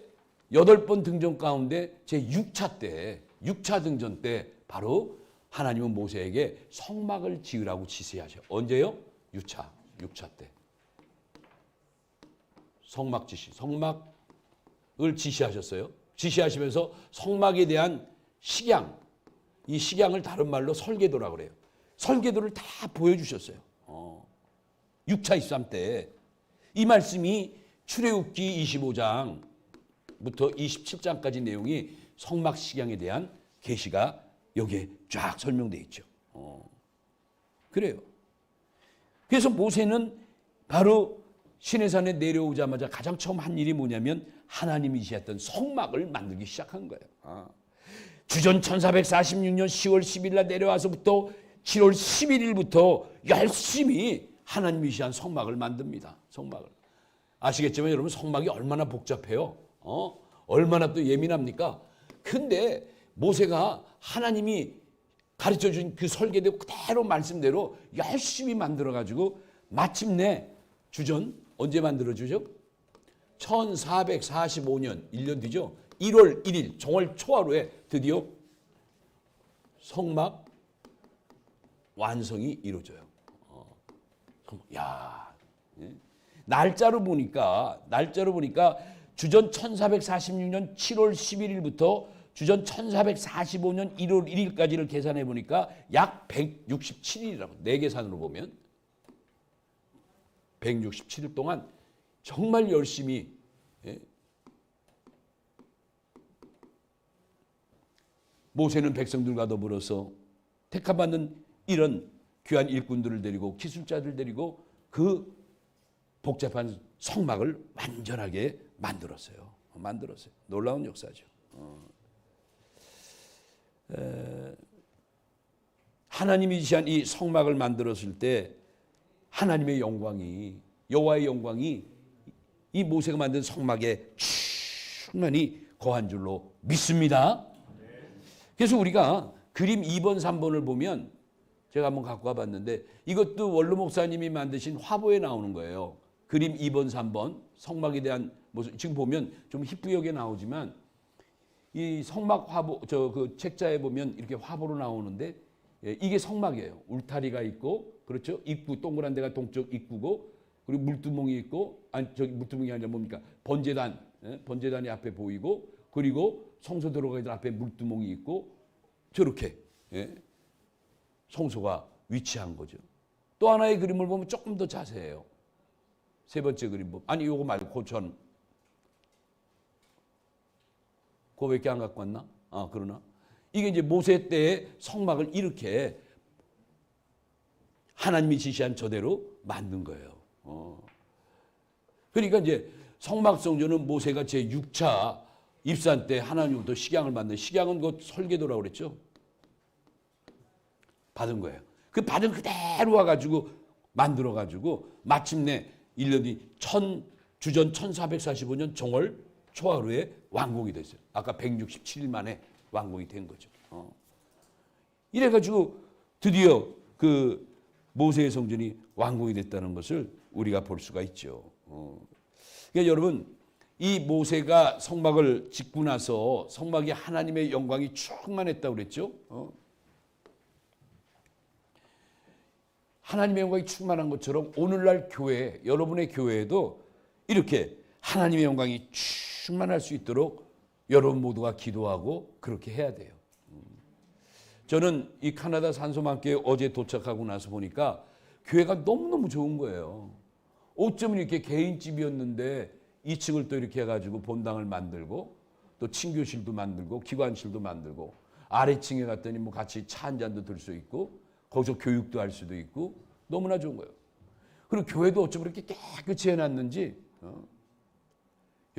8번 등정 가운데 제 6차 등정 때 바로 하나님은 모세에게 성막을 지으라고 지시하셔요. 언제요? 6차 때. 성막 지시. 성막을 지시하셨어요. 지시하시면서 성막에 대한 식양, 이 식양을 다른 말로 설계도라고 그래요. 설계도를 다 보여주셨어요. 6차 23 때. 이 말씀이 출애굽기 25장부터 27장까지 내용이 성막 식양에 대한 계시가 여기에 쫙 설명되어 있죠. 그래요. 그래서 모세는 바로 시내산에 내려오자마자 가장 처음 한 일이 뭐냐면 하나님이 지시했던 성막을 만들기 시작한 거예요. 주전 1446년 10월 10일 날 내려와서부터 7월 11일부터 열심히 하나님이 지시한 성막을 만듭니다. 성막을. 아시겠지만 여러분 성막이 얼마나 복잡해요. 얼마나 또 예민합니까? 근데 모세가 하나님이 가르쳐준 그 설계대로 그대로 말씀대로 열심히 만들어가지고 마침내 주전 언제 만들어주죠? 1445년 1년 뒤죠. 1월 1일 정월 초하루에 드디어 성막 완성이 이루어져요. 날짜로 보니까 주전 1446년 7월 11일부터 주전 1445년 1월 1일까지를 계산해 보니까 약 167일이라고 내 계산으로 보면 167일 동안 정말 열심히 모세는 백성들과 더불어서 택함받는 이런 귀한 일꾼들을 데리고 기술자들 데리고 그 복잡한 성막을 완전하게 만들었어요. 놀라운 역사죠. 하나님이 지시한 이 성막을 만들었을 때 하나님의 영광이 여호와의 영광이 이 모세가 만든 성막에 충만히 거한 줄로 믿습니다. 그래서 우리가 그림 2번, 3번을 보면 제가 한번 갖고 와봤는데 이것도 원로 목사님이 만드신 화보에 나오는 거예요. 그림 2번, 3번 성막에 대한 모습 지금 보면 좀 희뿌옇게 나오지만 이 성막 화보 그 책자에 보면 이렇게 화보로 나오는데 이게 성막이에요. 울타리가 있고 그렇죠. 입구 동그란 데가 동쪽 입구고 그리고 물두멍이 있고 저기 물두멍이 아니라 뭡니까? 번제단이 앞에 보이고 그리고 성소 들어가기 전 앞에 물두멍이 있고 저렇게 성소가 위치한 거죠. 또 하나의 그림을 보면 조금 더 자세해요. 세 번째 그림 보면 아니 요거 말고 고천 그거밖에 안 갖고 왔나? 그러나 이게 이제 모세 때의 성막을 이렇게 하나님이 지시한 저대로 만든 거예요. 그러니까 이제 성막 성전은 모세가 제 6차 입산 때 하나님부터 식양을 받는, 식양은 곧 설계도라고 그랬죠. 받은 거예요. 그 받은 그대로 와가지고 만들어가지고 마침내 1년이 주전 1445년 정월 초하루에 완공이 됐어요. 아까 167일 만에 완공이 된 거죠. 이래가지고 드디어 그 모세의 성전이 완공이 됐다는 것을 우리가 볼 수가 있죠. 그러니까 여러분, 이 모세가 성막을 짓고 나서 성막이 하나님의 영광이 충만했다고 그랬죠. 하나님의 영광이 충만한 것처럼 오늘날 교회, 여러분의 교회에도 이렇게 하나님의 영광이 충만할 수 있도록 여러분 모두가 기도하고 그렇게 해야 돼요. 저는 이 카나다 산소만교회 어제 도착하고 나서 보니까 교회가 너무너무 좋은 거예요. 어쩌면 이렇게 개인집이었는데 2층을 또 이렇게 해가지고 본당을 만들고 또 친교실도 만들고 기관실도 만들고 아래층에 갔더니 뭐 같이 차 한 잔도 들 수 있고 거기서 교육도 할 수도 있고 너무나 좋은 거예요. 그리고 교회도 어쩜 그렇게 깨끗이 해놨는지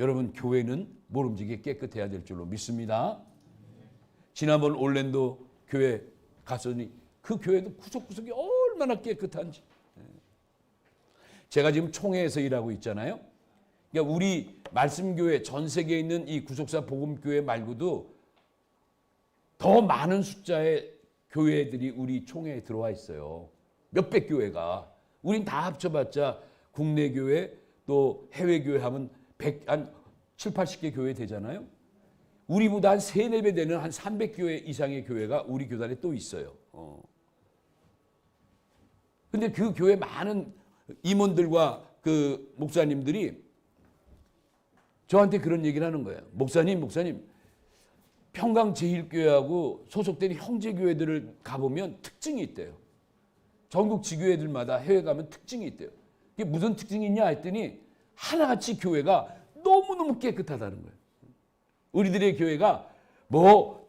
여러분, 교회는 모름지기 깨끗해야 될 줄로 믿습니다. 지난번 올랜도 교회 갔더니 그 교회도 구석구석이 얼마나 깨끗한지. 제가 지금 총회에서 일하고 있잖아요. 그러니까 우리 말씀교회 전 세계에 있는 이 구속사 복음교회 말고도 더 많은 숫자의 교회들이 우리 총회에 들어와 있어요. 몇백 교회가. 우린 다 합쳐봤자 국내 교회 또 해외 교회 하면 한 7, 80개 교회 되잖아요. 우리보다 한 3, 4배 되는 한 300교회 이상의 교회가 우리 교단에 또 있어요. 근데 그 교회 많은 임원들과 그 목사님들이 저한테 그런 얘기를 하는 거예요. 목사님, 평강제일교회하고 소속된 형제교회들을 가보면 특징이 있대요. 전국 지교회들마다 해외 가면 특징이 있대요. 이게 무슨 특징이 있냐 했더니 하나같이 교회가 너무너무 깨끗하다는 거예요. 우리들의 교회가 뭐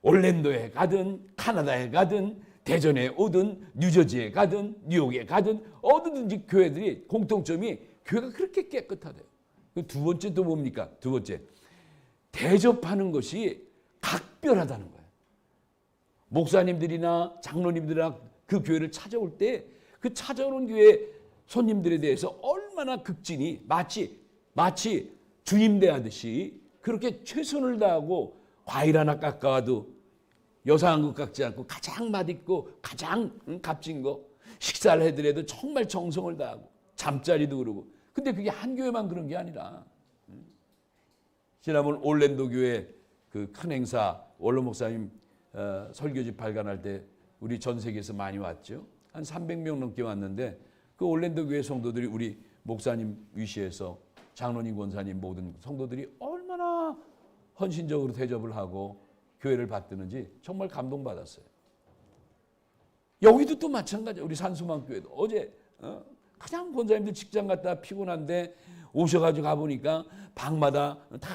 올랜도에 가든 카나다에 가든 대전에 오든 뉴저지에 가든 뉴욕에 가든 어디든지 교회들이 공통점이 교회가 그렇게 깨끗하대요. 두 번째 또 뭡니까? 두 번째, 대접하는 것이 각별하다는 거예요. 목사님들이나 장로님들이나 그 교회를 찾아올 때 그 찾아오는 교회 손님들에 대해서 얼마나 극진히 마치 주님 대하듯이 그렇게 최선을 다하고 과일 하나 깎아와도 여사한 것 깎지 않고 가장 맛있고 가장 값진 거 식사를 해드려도 정말 정성을 다하고 잠자리도 그러고. 근데 그게 한 교회만 그런 게 아니라 지난번 올랜도 교회 그 큰 행사 원로 목사님 설교집 발간할 때 우리 전 세계에서 많이 왔죠. 한 300명 넘게 왔는데 그 올랜도 교회 성도들이 우리 목사님 위시해서 장로님, 권사님 모든 성도들이 얼마나 헌신적으로 대접을 하고 교회를 받드는지 정말 감동받았어요. 여기도 또 마찬가지예요. 우리 산수만 교회도 어제 그냥 권사님들 직장 갔다 피곤한데 오셔가지고 가보니까 방마다 다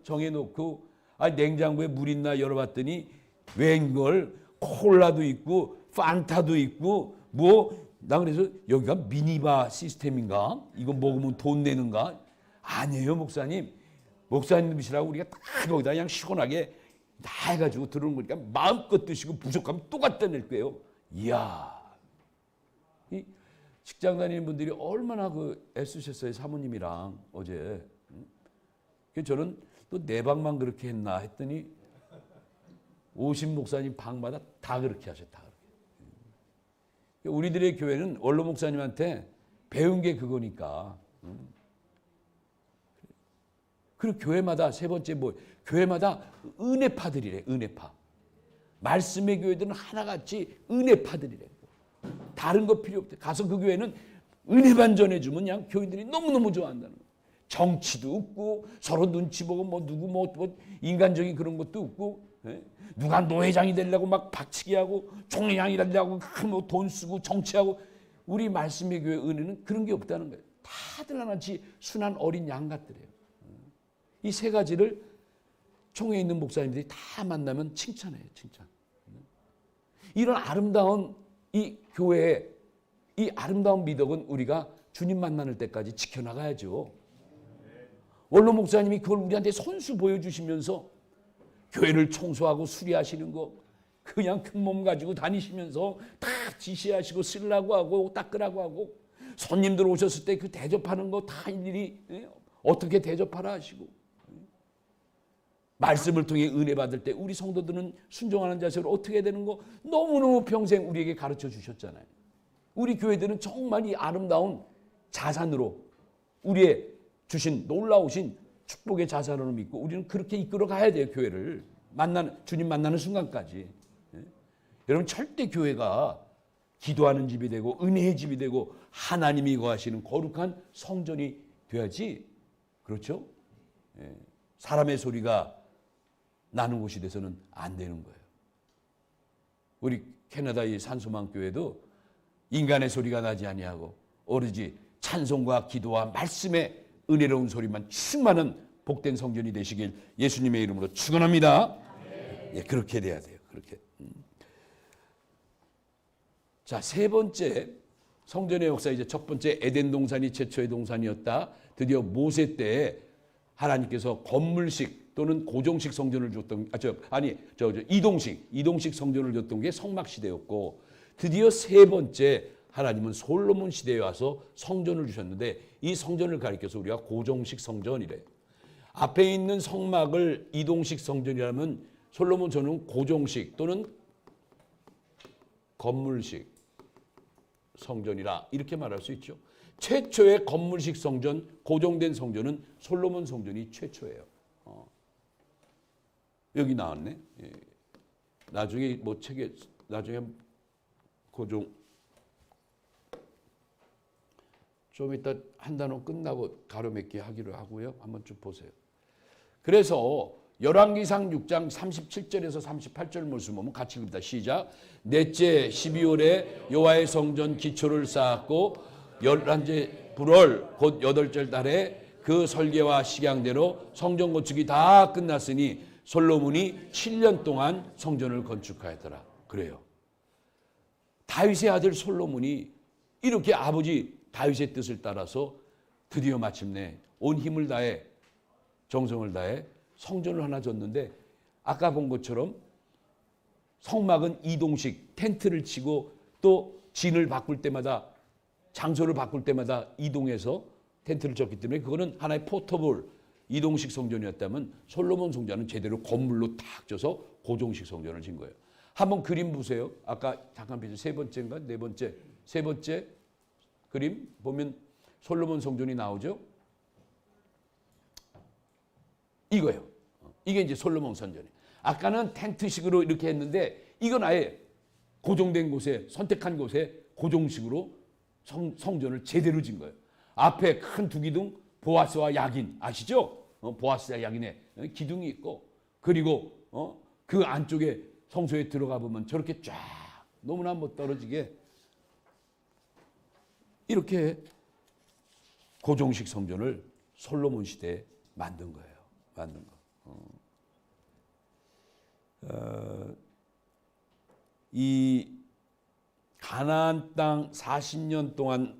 정해놓고 냉장고에 물 있나 열어봤더니 웬걸 콜라도 있고 판타도 있고 나 그래서 여기가 미니바 시스템인가? 이거 먹으면 돈 내는가? 아니에요, 목사님. 목사님이시라고 우리가 다 거기다 그냥 시원하게 다 해가지고 들어오는 거니까 마음껏 드시고 부족하면 또 갖다 낼 거예요. 이야. 이 직장 다니는 분들이 얼마나 애쓰셨어요, 사모님이랑 어제. 그래서 저는 또 내 방만 그렇게 했나 했더니 오신 목사님 방마다 다 그렇게 하셨다. 우리들의 교회는 원로 목사님한테 배운 게 그거니까. 그리고 교회마다 세 번째 교회마다 은혜파들이래. 은혜파. 말씀의 교회들은 하나같이 은혜파들이래. 다른 거 필요 없대. 가서 그 교회는 은혜만 전해주면 그냥 교인들이 너무너무 좋아한다는 거예요. 정치도 없고 서로 눈치 보고 누구 인간적인 그런 것도 없고 누가 노회장이 되려고 막 박치기 하고 총회장이 되려고 돈 쓰고 정치하고. 우리 말씀의 교회 은혜는 그런 게 없다는 거예요. 다들 하나같이 순한 어린 양 같더래요. 이 세 가지를 총회에 있는 목사님들이 다 만나면 칭찬해요. 칭찬. 이런 아름다운 이 교회의 이 아름다운 미덕은 우리가 주님 만나는 때까지 지켜나가야죠. 원로 목사님이 그걸 우리한테 손수 보여주시면서 교회를 청소하고 수리하시는 거 그냥 큰 몸 가지고 다니시면서 다 지시하시고 쓰려고 하고 닦으라고 하고 손님들 오셨을 때 그 대접하는 거 다 일일이 어떻게 대접하라 하시고 말씀을 통해 은혜 받을 때 우리 성도들은 순종하는 자세로 어떻게 해야 되는 거 너무너무 평생 우리에게 가르쳐 주셨잖아요. 우리 교회들은 정말 이 아름다운 자산으로 우리의 주신 놀라우신 축복의 자산으로 믿고 우리는 그렇게 이끌어 가야 돼요. 교회를 주님 만나는 순간까지. 여러분 절대 교회가 기도하는 집이 되고 은혜의 집이 되고 하나님이 거하시는 거룩한 성전이 돼야지. 그렇죠? 사람의 소리가 나는 곳이 돼서는 안 되는 거예요. 우리 캐나다의 산소망 교회도 인간의 소리가 나지 아니하고 오로지 찬송과 기도와 말씀의 은혜로운 소리만 충만한 복된 성전이 되시길 예수님의 이름으로 축원합니다. 예, 그렇게 돼야 돼요. 그렇게. 자, 세 번째 성전의 역사 이제 첫 번째 에덴 동산이 최초의 동산이었다. 드디어 모세 때에 하나님께서 건물식 또는 고정식 성전을 줬던 이동식 성전을 줬던 게 성막 시대였고 드디어 세 번째 하나님은 솔로몬 시대에 와서 성전을 주셨는데 이 성전을 가리켜서 우리가 고정식 성전이래. 앞에 있는 성막을 이동식 성전이라면 솔로몬 전은 고정식 또는 건물식 성전이라 이렇게 말할 수 있죠. 최초의 건물식 성전, 고정된 성전은 솔로몬 성전이 최초예요. 여기 나왔네. 예. 나중에 뭐 책에 나중에 고정 좀 이따 한 단원 끝나고 가로막기 하기로 하고요. 한번 쭉 보세요. 그래서 열왕기상 6장 37절에서 38절 말씀 보면 같이 읽습니다. 시작. 넷째 12월에 여호와의 성전 기초를 쌓았고 11째 불월 곧 8절 달에 그 설계와 식양대로 성전 건축이 다 끝났으니 솔로몬이 7년 동안 성전을 건축하였더라. 그래요. 다윗의 아들 솔로몬이 이렇게 아버지 다윗의 뜻을 따라서 드디어 마침내 온 힘을 다해 정성을 다해 성전을 하나 졌는데 아까 본 것처럼 성막은 이동식 텐트를 치고 또 진을 바꿀 때마다 장소를 바꿀 때마다 이동해서 텐트를 쳤기 때문에 그거는 하나의 포터블 이동식 성전이었다면 솔로몬 성전은 제대로 건물로 탁 져서 고정식 성전을 진 거예요. 한번 그림 보세요. 아까 잠깐 보세요. 세 번째인가 네 번째 세 번째 그림 보면 솔로몬 성전이 나오죠. 이거예요. 이게 이제 솔로몬 성전이에요. 아까는 텐트식으로 이렇게 했는데 이건 아예 고정된 곳에 선택한 곳에 고정식으로 성전을 제대로 진 거예요. 앞에 큰 두 기둥 보아스와 야긴 아시죠? 보아스와 야긴에 기둥이 있고 그리고 그 안쪽에 성소에 들어가 보면 저렇게 쫙 너무나 못 떨어지게 이렇게 고정식 성전을 솔로몬 시대에 만든 거예요. 만든 거. 이 가나안 땅 40년 동안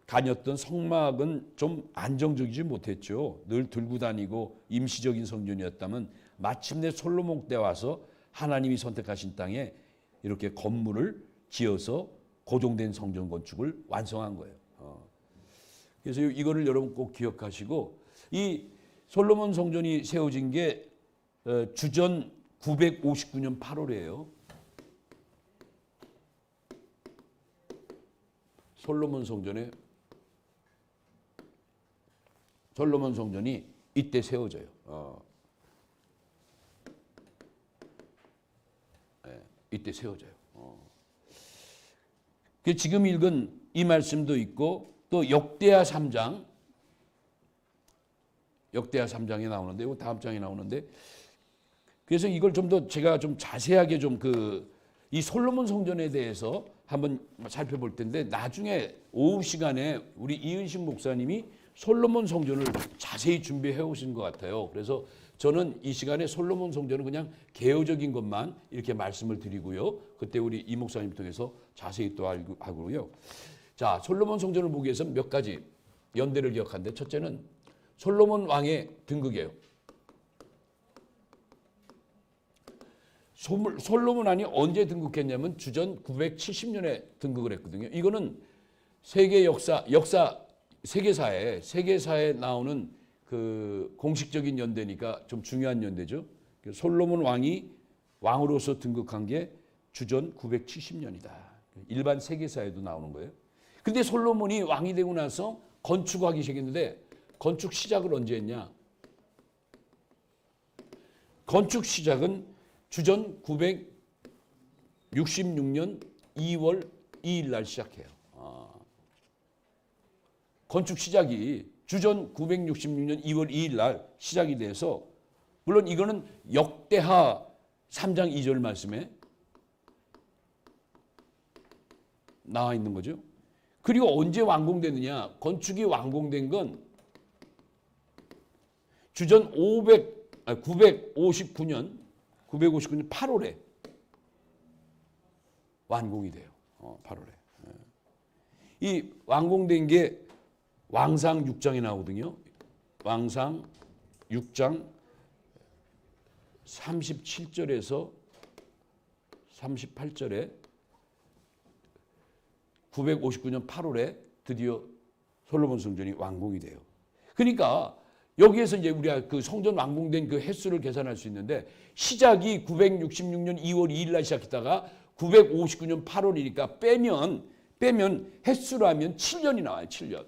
다녔던 성막은 좀 안정적이지 못했죠. 늘 들고 다니고 임시적인 성전이었다면 마침내 솔로몬 때 와서 하나님이 선택하신 땅에 이렇게 건물을 지어서 고정된 성전 건축을 완성한 거예요. 그래서 이거를 여러분 꼭 기억하시고 이 솔로몬 성전이 세워진 게 주전 959년 8월이에요. 솔로몬 성전이 이때 세워져요. 이때 세워져요. 지금 읽은 이 말씀도 있고 또 역대하 3장에 나오는데 이거 다음 장에 나오는데 그래서 이걸 좀 더 제가 좀 자세하게 좀 이 솔로몬 성전에 대해서 한번 살펴볼 텐데 나중에 오후 시간에 우리 이은식 목사님이 솔로몬 성전을 자세히 준비해 오신 것 같아요. 그래서 저는 이 시간에 솔로몬 성전은 그냥 개요적인 것만 이렇게 말씀을 드리고요. 그때 우리 이 목사님 통해서 자세히 또 하고요. 자, 솔로몬 성전을 보기 위해서 몇 가지 연대를 기억하는데 첫째는 솔로몬 왕의 등극이에요. 솔로몬 왕이 언제 등극했냐면 주전 970년에 등극을 했거든요. 이거는 세계 세계사에 나오는 그 공식적인 연대니까 좀 중요한 연대죠. 솔로몬 왕이 왕으로서 등극한 게 주전 970년이다. 일반 세계사에도 나오는 거예요. 근데 솔로몬이 왕이 되고 나서 건축하기 시작했는데 건축 시작을 언제 했냐? 건축 시작은 주전 966년 2월 2일 날 시작해요. 건축 시작이 주전 966년 2월 2일 날 시작이 돼서 물론 이거는 역대하 3장 2절 말씀에 나와 있는 거죠. 그리고 언제 완공되느냐? 건축이 완공된 건 주전 959년 8월에 완공이 돼요. 8월에. 이 완공된 게 왕상 6장에 나오거든요. 왕상 6장 37절에서 38절에 959년 8월에 드디어 솔로몬 성전이 완공이 돼요. 그러니까 여기에서 이제 우리가 그 성전 완공된 그 횟수를 계산할 수 있는데 시작이 966년 2월 2일 날 시작했다가 959년 8월이니까 빼면 횟수로 하면 7년이 나와요. 7년.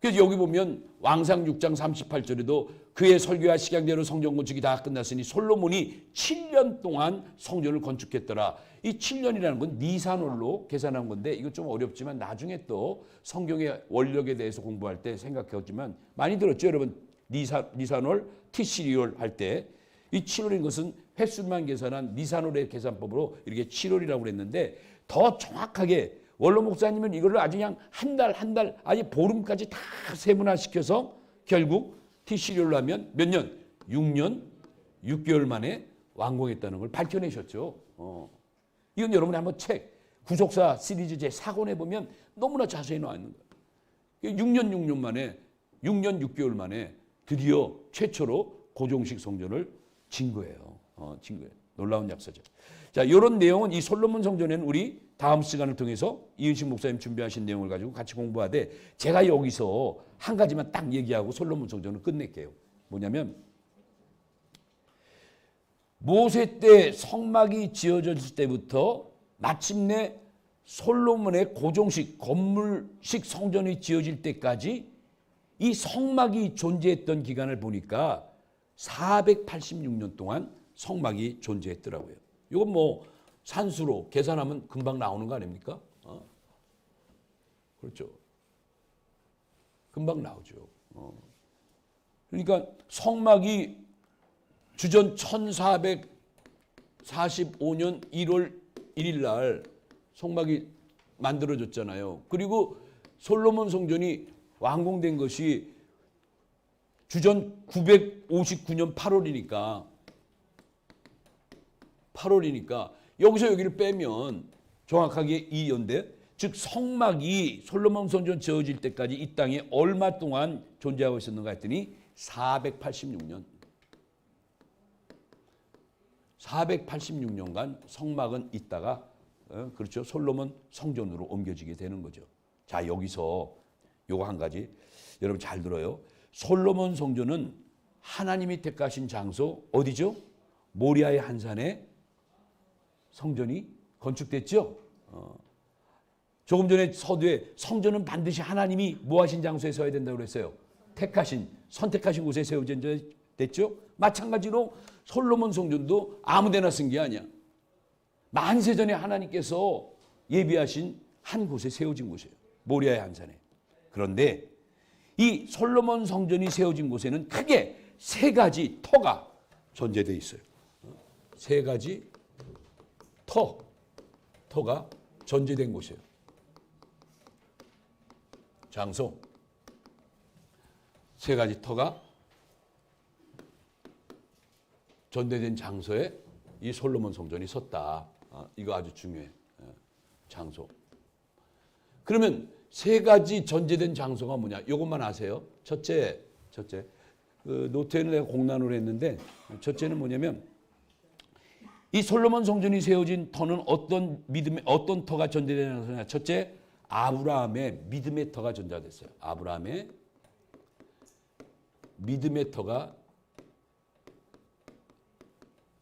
그래서 여기 보면 왕상 6장 38절에도 그의 설교와 식양대로 성전 건축이 다 끝났으니 솔로몬이 7년 동안 성전을 건축했더라. 이 7년이라는 건 니산월로 계산한 건데 이거 좀 어렵지만 나중에 또 성경의 원력에 대해서 공부할 때 생각했지만 많이 들었죠, 여러분. 니산월, 티시리월 할 때 이 7월인 것은 횟수만 계산한 니산월의 계산법으로 이렇게 7월이라고 그랬는데 더 정확하게 원로 목사님은 이거를 아주 그냥 한 달, 아니 보름까지 다 세분화시켜서 결국 티시리얼로 하면 몇 년? 6년 6개월 만에 완공했다는 걸 밝혀내셨죠. 이건 여러분이 한번 구속사 시리즈 제 4권에 보면 너무나 자세히 나와 있는 거예요. 6년 만에 6년 6개월 만에 드디어 최초로 고종식 성전을 진 거예요. 놀라운 역사죠. 자, 이런 내용은 이 솔로몬 성전에는 우리 다음 시간을 통해서 이은식 목사님 준비하신 내용을 가지고 같이 공부하되 제가 여기서 한 가지만 딱 얘기하고 솔로몬 성전을 끝낼게요. 뭐냐면 모세 때 성막이 지어졌을 때부터 마침내 솔로몬의 고종식 건물식 성전이 지어질 때까지 이 성막이 존재했던 기간을 보니까 486년 동안 성막이 존재했더라고요. 이건 뭐 산수로 계산하면 금방 나오는 거 아닙니까? 그렇죠. 금방 나오죠. 그러니까 성막이 주전 1445년 1월 1일 날 성막이 만들어졌잖아요. 그리고 솔로몬 성전이 완공된 것이 주전 959년 8월이니까 여기서 여기를 빼면 정확하게 이 연대, 즉 성막이 솔로몬 성전 지어질 때까지 이 땅에 얼마 동안 존재하고 있었는가 했더니 486년간 성막은 있다가 그렇죠, 솔로몬 성전으로 옮겨지게 되는 거죠. 자, 여기서 요거 한 가지 여러분 잘 들어요. 솔로몬 성전은 하나님이 택하신 장소 어디죠? 모리아의 한산에 성전이 건축됐죠. 조금 전에 서두에 성전은 반드시 하나님이 뭐 하신 장소에 서야 된다고 그랬어요. 선택하신 곳에 세워졌죠. 마찬가지로 솔로몬 성전도 아무데나 쓴 게 아니야. 만세전에 하나님께서 예비하신 한 곳에 세워진 곳이에요. 모리아의 한산에. 그런데 이 솔로몬 성전이 세워진 곳에는 크게 세 가지 터가 존재되어 있어요. 세 가지 터가 존재된 곳이에요. 장소. 세 가지 터가 존재된 장소에 이 솔로몬 성전이 섰다. 이거 아주 중요해. 장소. 그러면 세 가지 전제된 장소가 뭐냐? 이것만 아세요. 첫째. 그 노트에는 내가 공란으로 했는데 첫째는 뭐냐면 이 솔로몬 성전이 세워진 터는 어떤 믿음의 어떤 터가 전제되는 터냐? 첫째, 아브라함의 믿음의 터가 전제됐어요. 아브라함의 믿음의 터가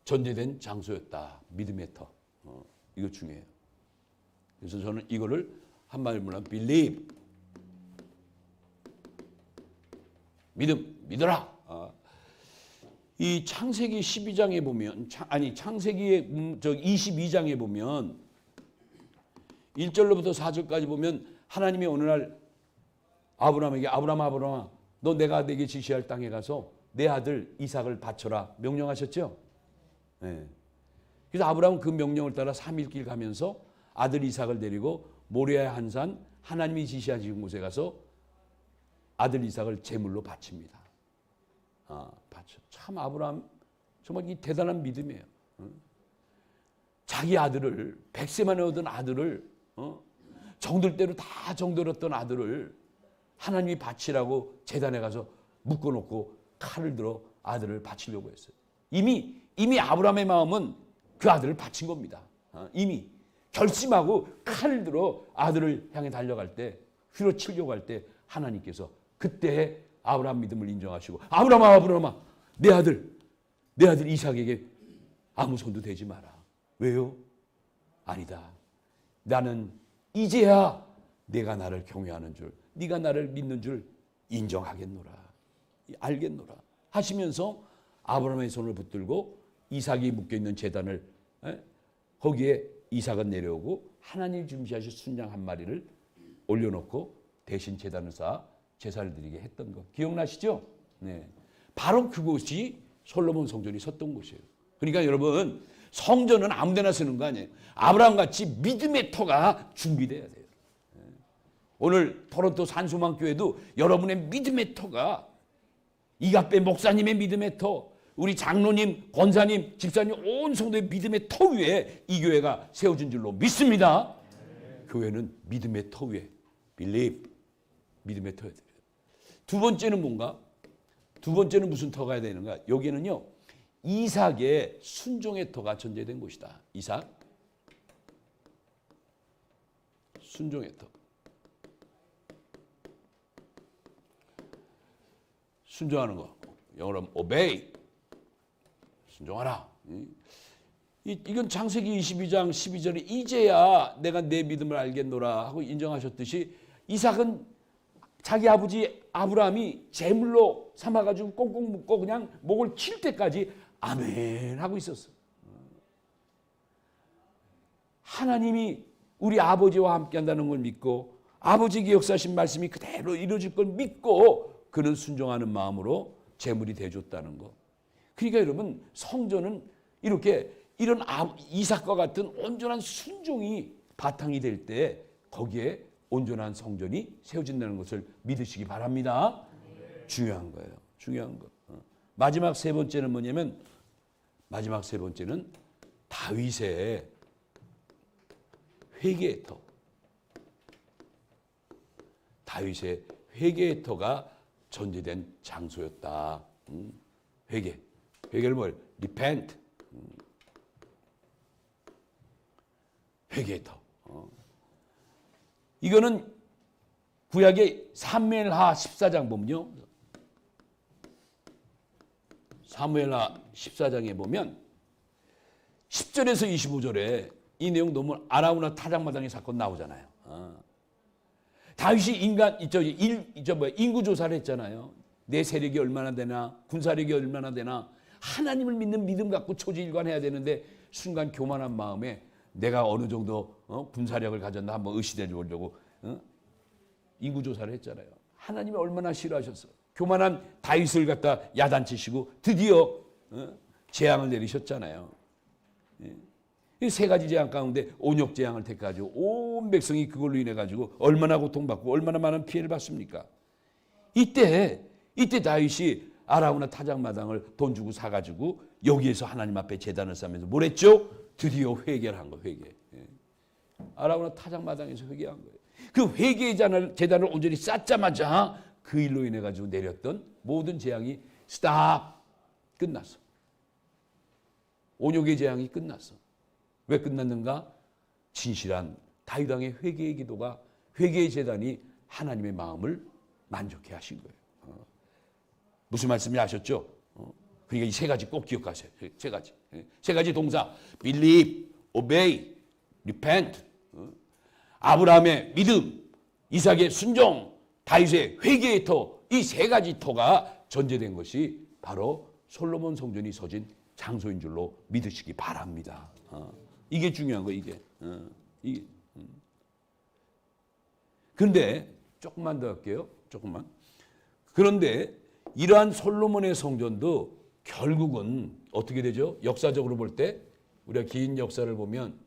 전제된 장소였다. 믿음의 터. 이거 중요해요. 그래서 저는 이거를 한마디로 하면 believe. 믿어라. 이 창세기 12장에 보면 창세기의 22장에 보면 1절로부터 4절까지 보면 하나님이 어느 날 아브라함에게 아브라함아 너 내가 내게 지시할 땅에 가서 내 아들 이삭을 바쳐라 명령하셨죠. 네. 그래서 아브라함은 그 명령을 따라 3일 길 가면서 아들 이삭을 데리고 모리아의 한산 하나님이 지시하신 곳에 가서 아들 이삭을 제물로 바칩니다. 바쳐. 참 아브라함 정말 이 대단한 믿음이에요. 자기 아들을 100세만에 얻은 아들을 정들대로 다 정들었던 아들을 하나님이 바치라고 제단에 가서 묶어놓고 칼을 들어 아들을 바치려고 했어요. 이미 아브라함의 마음은 그 아들을 바친 겁니다. 이미 결심하고 칼을 들어 아들을 향해 달려갈 때 휘어치려고 할 때 하나님께서 그때 아브라함 믿음을 인정하시고 아브라함아 내 아들 이삭에게 아무 손도 대지 마라. 왜요? 아니다. 나는 이제야 내가 나를 경외하는 줄 네가 나를 믿는 줄 인정하겠노라. 알겠노라. 하시면서 아브라함의 손을 붙들고 이삭이 묶여있는 제단을 거기에 이삭은 내려오고 하나님이 준비하신 순양 한 마리를 올려놓고 대신 제단을 쌓아 제사를 드리게 했던 것 기억나시죠? 네, 바로 그곳이 솔로몬 성전이 섰던 곳이에요. 그러니까 여러분 성전은 아무데나 쓰는 거 아니에요. 아브라함같이 믿음의 터가 준비돼야 돼요. 오늘 토론토 산수망교회도 여러분의 믿음의 터가 이갑배 목사님의 믿음의 터, 우리 장로님, 권사님, 집사님 온 성도의 믿음의 터 위에 이 교회가 세워진 줄로 믿습니다. 교회는 믿음의 터 위에 believe, 믿음의 터야 돼요. 두 번째는 뭔가? 두 번째는 무슨 터가 해야 되는가? 여기는요. 이삭의 순종의 터가 전제된 곳이다. 이삭 순종의 터. 순종하는 거. 영어로 하면 obey. 순종하라. 이건 창세기 22장 12절에 이제야 내가 내 믿음을 알겠노라 하고 인정하셨듯이 이삭은 자기 아버지 아브라함이 제물로 삼아가지고 꽁꽁 묶고 그냥 목을 칠 때까지 아멘 하고 있었어. 하나님이 우리 아버지와 함께 한다는 걸 믿고 아버지의 역사하신 말씀이 그대로 이루어질 걸 믿고 그는 순종하는 마음으로 제물이 되어줬다는 거. 그러니까 여러분 성전은 이렇게 이런 이삭과 같은 온전한 순종이 바탕이 될 때 거기에 온전한 성전이 세워진다는 것을 믿으시기 바랍니다. 중요한 거예요. 중요한 거. 마지막 세 번째는 뭐냐면 마지막 세 번째는 다윗의 회개의 터. 다윗의 회개의 터가 전제된 장소였다. 회개. 회개를 뭘? repent. 회개의 터. 이거는 구약의 사무엘하 14장 보면요. 사무엘하 14장에 보면 10절에서 25절에 이 내용 너무 아라우나 타작마당의 사건 나오잖아요. 다윗이 인구 조사를 했잖아요. 내 세력이 얼마나 되나, 군사력이 얼마나 되나, 하나님을 믿는 믿음 갖고 초지일관해야 되는데 순간 교만한 마음에 내가 어느 정도 군사력을 가졌나 한번 의시해 보려고 인구 조사를 했잖아요. 하나님이 얼마나 싫어하셨어. 교만한 다윗을 갖다 야단치시고 드디어 재앙을 내리셨잖아요. 이 세 가지 재앙 가운데 온역 재앙을 택해가지고 온 백성이 그걸로 인해 가지고 얼마나 고통받고 얼마나 많은 피해를 받습니까? 이때 다윗이 아라우나 타작마당을 돈 주고 사가지고 여기에서 하나님 앞에 제단을 쌓으면서 뭘 했죠? 드디어 회개를 한 거예요. 회개. 아라우나 타작마당에서 회개한 거예요. 그 회개의 재단을 온전히 쌓자마자 그 일로 인해 가지고 내렸던 모든 재앙이 스탑 끝났어. 온욕의 재앙이 끝났어. 왜 끝났는가? 진실한 다윗 왕의 회개의 기도가, 회개의 재단이 하나님의 마음을 만족해 하신 거예요. 무슨 말씀인지 아셨죠? 그러니까 이 세 가지 꼭 기억하세요. 세 가지 동사. believe, obey, repent. 아브라함의 믿음, 이삭의 순종, 다윗의 회개의 터, 이 세 가지 터가 전제된 것이 바로 솔로몬 성전이 서진 장소인 줄로 믿으시기 바랍니다. 이게 중요한 거, 이게. 그런데 조금만 더 할게요. 조금만. 그런데 이러한 솔로몬의 성전도 결국은 어떻게 되죠? 역사적으로 볼 때 우리가 긴 역사를 보면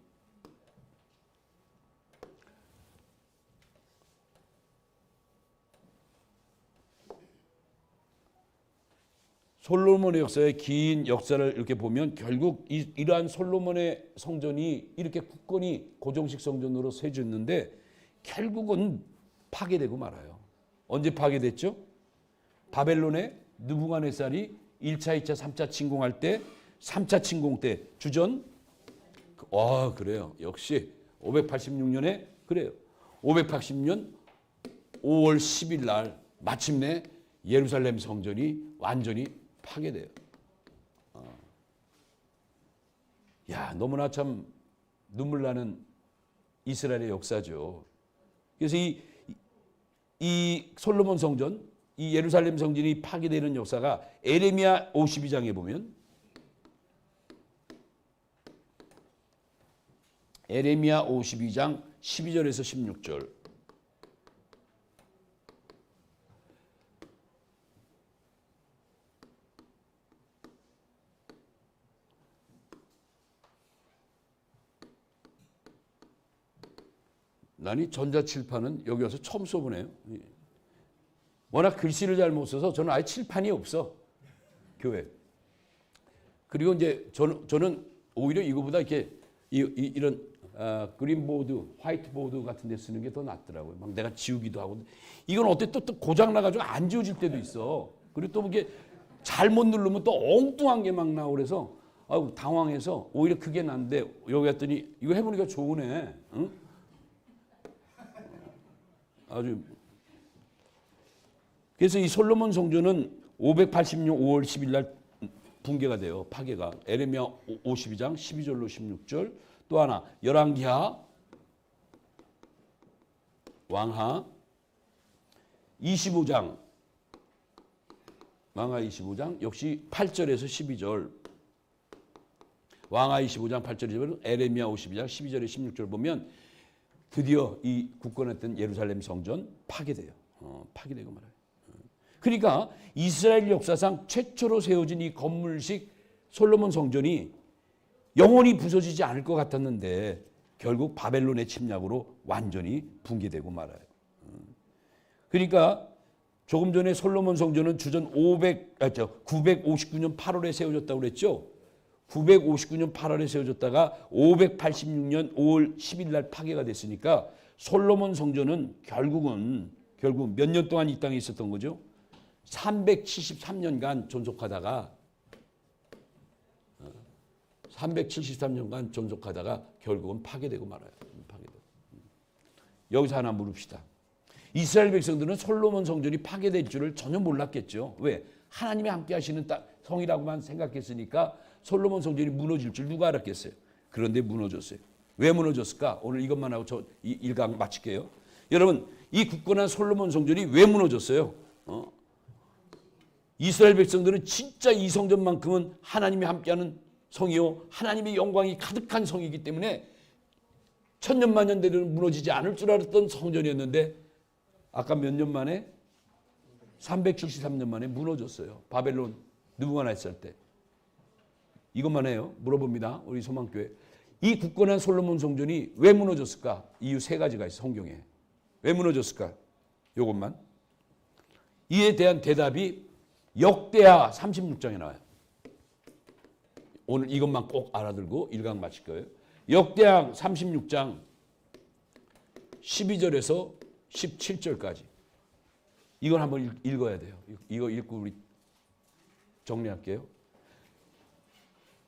솔로몬의 역사의 긴 역사를 이렇게 보면 결국 이러한 솔로몬의 성전이 이렇게 굳건히 고정식 성전으로 세졌는데 결국은 파괴되고 말아요. 언제 파괴됐죠? 바벨론의 느부갓네살이 1차, 2차, 3차 침공할 때, 3차 침공 때 주전, 그래요. 역시 586년에 그래요. 580년 5월 10일 날 마침내 예루살렘 성전이 완전히 파괴돼요. 야, 너무나 참 눈물 나는 이스라엘의 역사죠. 그래서 이 솔로몬 성전, 이 예루살렘 성전이 파괴되는 역사가 에레미야 52장에 보면 에레미야 52장 12절에서 16절 나니 전자칠판은 여기 와서 처음 써보네요. 워낙 글씨를 잘 못 써서 저는 아예 칠판이 없어. 교회. 그리고 이제 저는 오히려 이거보다 이렇게 이런 그린보드, 화이트보드 같은 데 쓰는 게 더 낫더라고요. 막 내가 지우기도 하고. 이건 어때 또 고장 나가지고 안 지워질 때도 있어. 그리고 또 이게 잘못 누르면 또 엉뚱한 게 막 나오고 그래서 당황해서 오히려 그게 난데 여기 갔더니 이거 해보니까 좋으네. 응? 아주. 그래서 이 솔로몬 성전은 586년 5월 10일 날 붕괴가 돼요. 파괴가. 에레미야 52장 12절로 16절. 또 하나 열왕기하 왕하 25장 왕하 25장 역시 8절에서 12절. 왕하 25장 8절에서 에레미야 52장 12절에 16절 보면 드디어 이 굳건했던 예루살렘 성전 파괴돼요. 파괴되고 말아요. 그러니까 이스라엘 역사상 최초로 세워진 이 건물식 솔로몬 성전이 영원히 부서지지 않을 것 같았는데 결국 바벨론의 침략으로 완전히 붕괴되고 말아요. 그러니까 조금 전에 솔로몬 성전은 주전 959년 8월에 세워졌다고 그랬죠. 959년 8월에 세워졌다가 586년 5월 10일 날 파괴가 됐으니까 솔로몬 성전은 결국은 몇 년 동안 이 땅에 있었던 거죠? 373년간 존속하다가 결국은 파괴되고 말아요. 여기서 하나 물읍시다. 이스라엘 백성들은 솔로몬 성전이 파괴될 줄을 전혀 몰랐겠죠. 왜? 하나님이 함께 하시는 성이라고만 생각했으니까 솔로몬 성전이 무너질 줄 누가 알았겠어요. 그런데 무너졌어요. 왜 무너졌을까? 오늘 이것만 하고 저 1강 마칠게요. 여러분, 이 굳건한 솔로몬 성전이 왜 무너졌어요? 이스라엘 백성들은 진짜 이 성전만큼은 하나님이 함께하는 성이요, 하나님의 영광이 가득한 성이기 때문에 천년만년 되려는 무너지지 않을 줄 알았던 성전이었는데 아까 몇 년 만에 373년 만에 무너졌어요. 바벨론 느부갓네살 때. 이것만 해요. 물어봅니다. 우리 소망교회. 이 굳건한 솔로몬 성전이 왜 무너졌을까? 이유 세 가지가 있어, 성경에. 왜 무너졌을까? 이것만. 이에 대한 대답이 역대하 36장에 나와요. 오늘 이것만 꼭 알아들고 1강 마칠 거예요. 역대하 36장 12절에서 17절까지. 이걸 한번 읽어야 돼요. 이거 읽고 우리 정리할게요.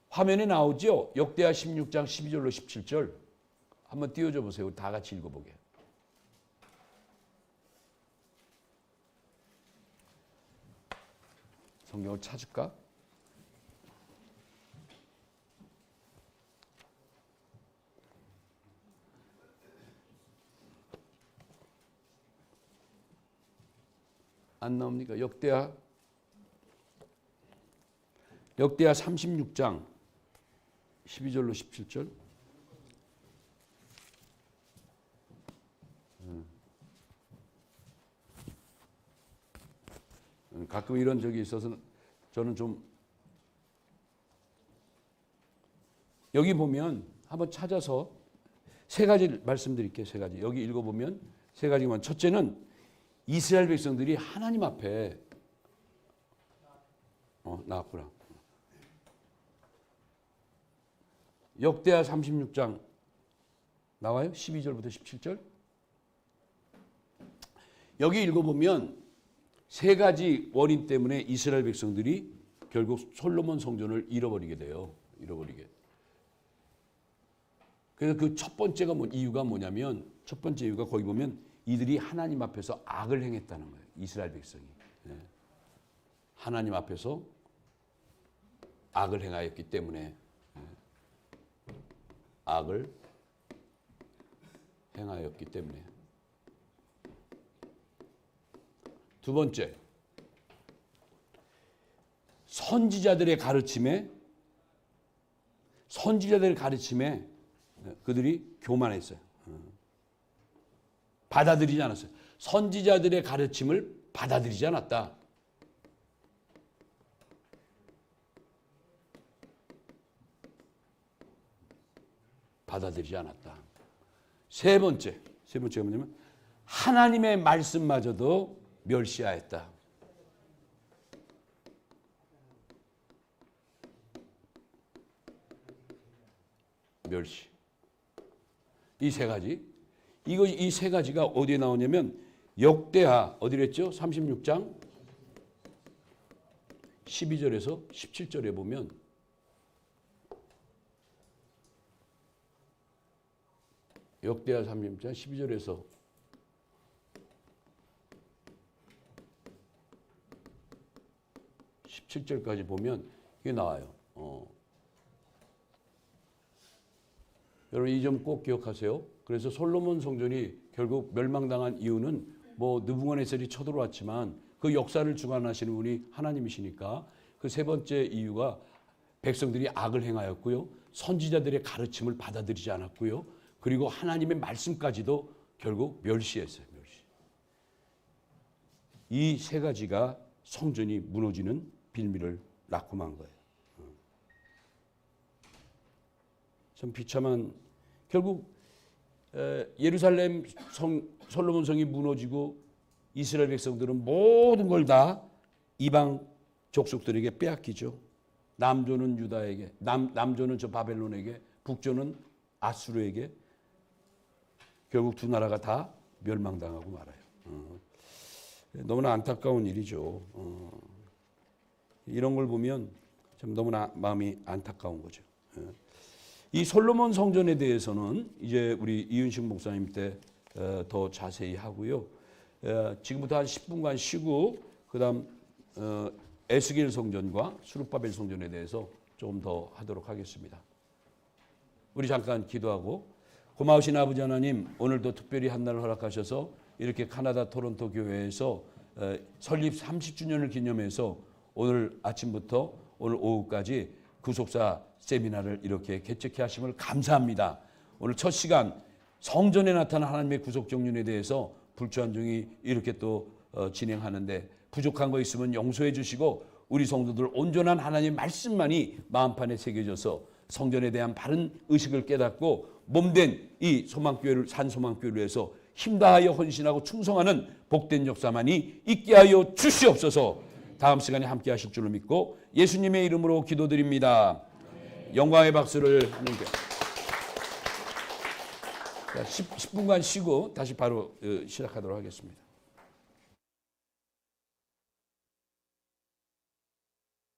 화면에 나오죠? 역대하 16장 12절로 17절. 한번 띄워줘 보세요. 다 같이 읽어보게. 성경을 찾을까? 안 나옵니까? 역대하 36장 12절로 17절. 가끔 이런 적이 있어서 저는 좀 여기 보면 한번 찾아서 세 가지 말씀드릴게요. 세 가지. 여기 읽어보면 세 가지만. 첫째는 이스라엘 백성들이 하나님 앞에 나왔구나. 역대하 36장 나와요? 12절부터 17절. 여기 읽어보면 세 가지 원인 때문에 이스라엘 백성들이 결국 솔로몬 성전을 잃어버리게 돼요. 그래서 그 첫 번째가 이유가 뭐냐면, 첫 번째 이유가 거기 보면 이들이 하나님 앞에서 악을 행했다는 거예요. 이스라엘 백성이. 하나님 앞에서 악을 행하였기 때문에. 악을 행하였기 때문에. 두 번째, 선지자들의 가르침에 그들이 교만했어요. 받아들이지 않았어요. 선지자들의 가르침을 받아들이지 않았다. 받아들이지 않았다. 세 번째가 뭐냐면 하나님의 말씀마저도 멸시하였다. 멸시. 이 세 가지. 이 세 가지가 어디에 나오냐면 역대하 어디랬죠? 36장 12절에서 17절에 보면 역대하 36장 12절에서 17절까지 보면 이게 나와요. 여러분 이 점 꼭 기억하세요. 그래서 솔로몬 성전이 결국 멸망당한 이유는 느부갓네살이 쳐들어왔지만 그 역사를 주관하시는 분이 하나님이시니까 그 세 번째 이유가 백성들이 악을 행하였고요. 선지자들의 가르침을 받아들이지 않았고요. 그리고 하나님의 말씀까지도 결국 멸시했어요. 이 세 가지가 성전이 무너지는 빌미를 낳고만 거예요. 참 비참한, 결국 예루살렘 솔로몬 성이 무너지고 이스라엘 백성들은 모든 걸 다 이방 족속들에게 빼앗기죠. 남조는 유다에게, 남조는 저 바벨론에게, 북조는 아수르에게. 결국 두 나라가 다 멸망당하고 말아요. 너무나 안타까운 일이죠. 이런 걸 보면 참 너무나 마음이 안타까운 거죠. 이 솔로몬 성전에 대해서는 이제 우리 이윤식 목사님 때 더 자세히 하고요. 지금부터 한 10분간 쉬고 그다음 에스겔 성전과 수룹바벨 성전에 대해서 조금 더 하도록 하겠습니다. 우리 잠깐 기도하고, 고마우신 아버지 하나님, 오늘도 특별히 한 날을 허락하셔서 이렇게 카나다 토론토 교회에서 설립 30주년을 기념해서 오늘 아침부터 오늘 오후까지 구속사 세미나를 이렇게 개최케 하심을 감사합니다. 오늘 첫 시간 성전에 나타난 하나님의 구속 정륜에 대해서 불주한중이 이렇게 또 진행하는데 부족한 거 있으면 용서해 주시고 우리 성도들 온전한 하나님의 말씀만이 마음판에 새겨져서 성전에 대한 바른 의식을 깨닫고 몸된 이 소망교회를 산소망교회를 위해서 힘다하여 헌신하고 충성하는 복된 역사만이 있게 하여 주시옵소서. 다음 시간에 함께 하실 줄로 믿고 예수님의 이름으로 기도드립니다. 영광의 박수를 하나님께. 자, 10분간 쉬고 다시 바로 시작하도록 하겠습니다.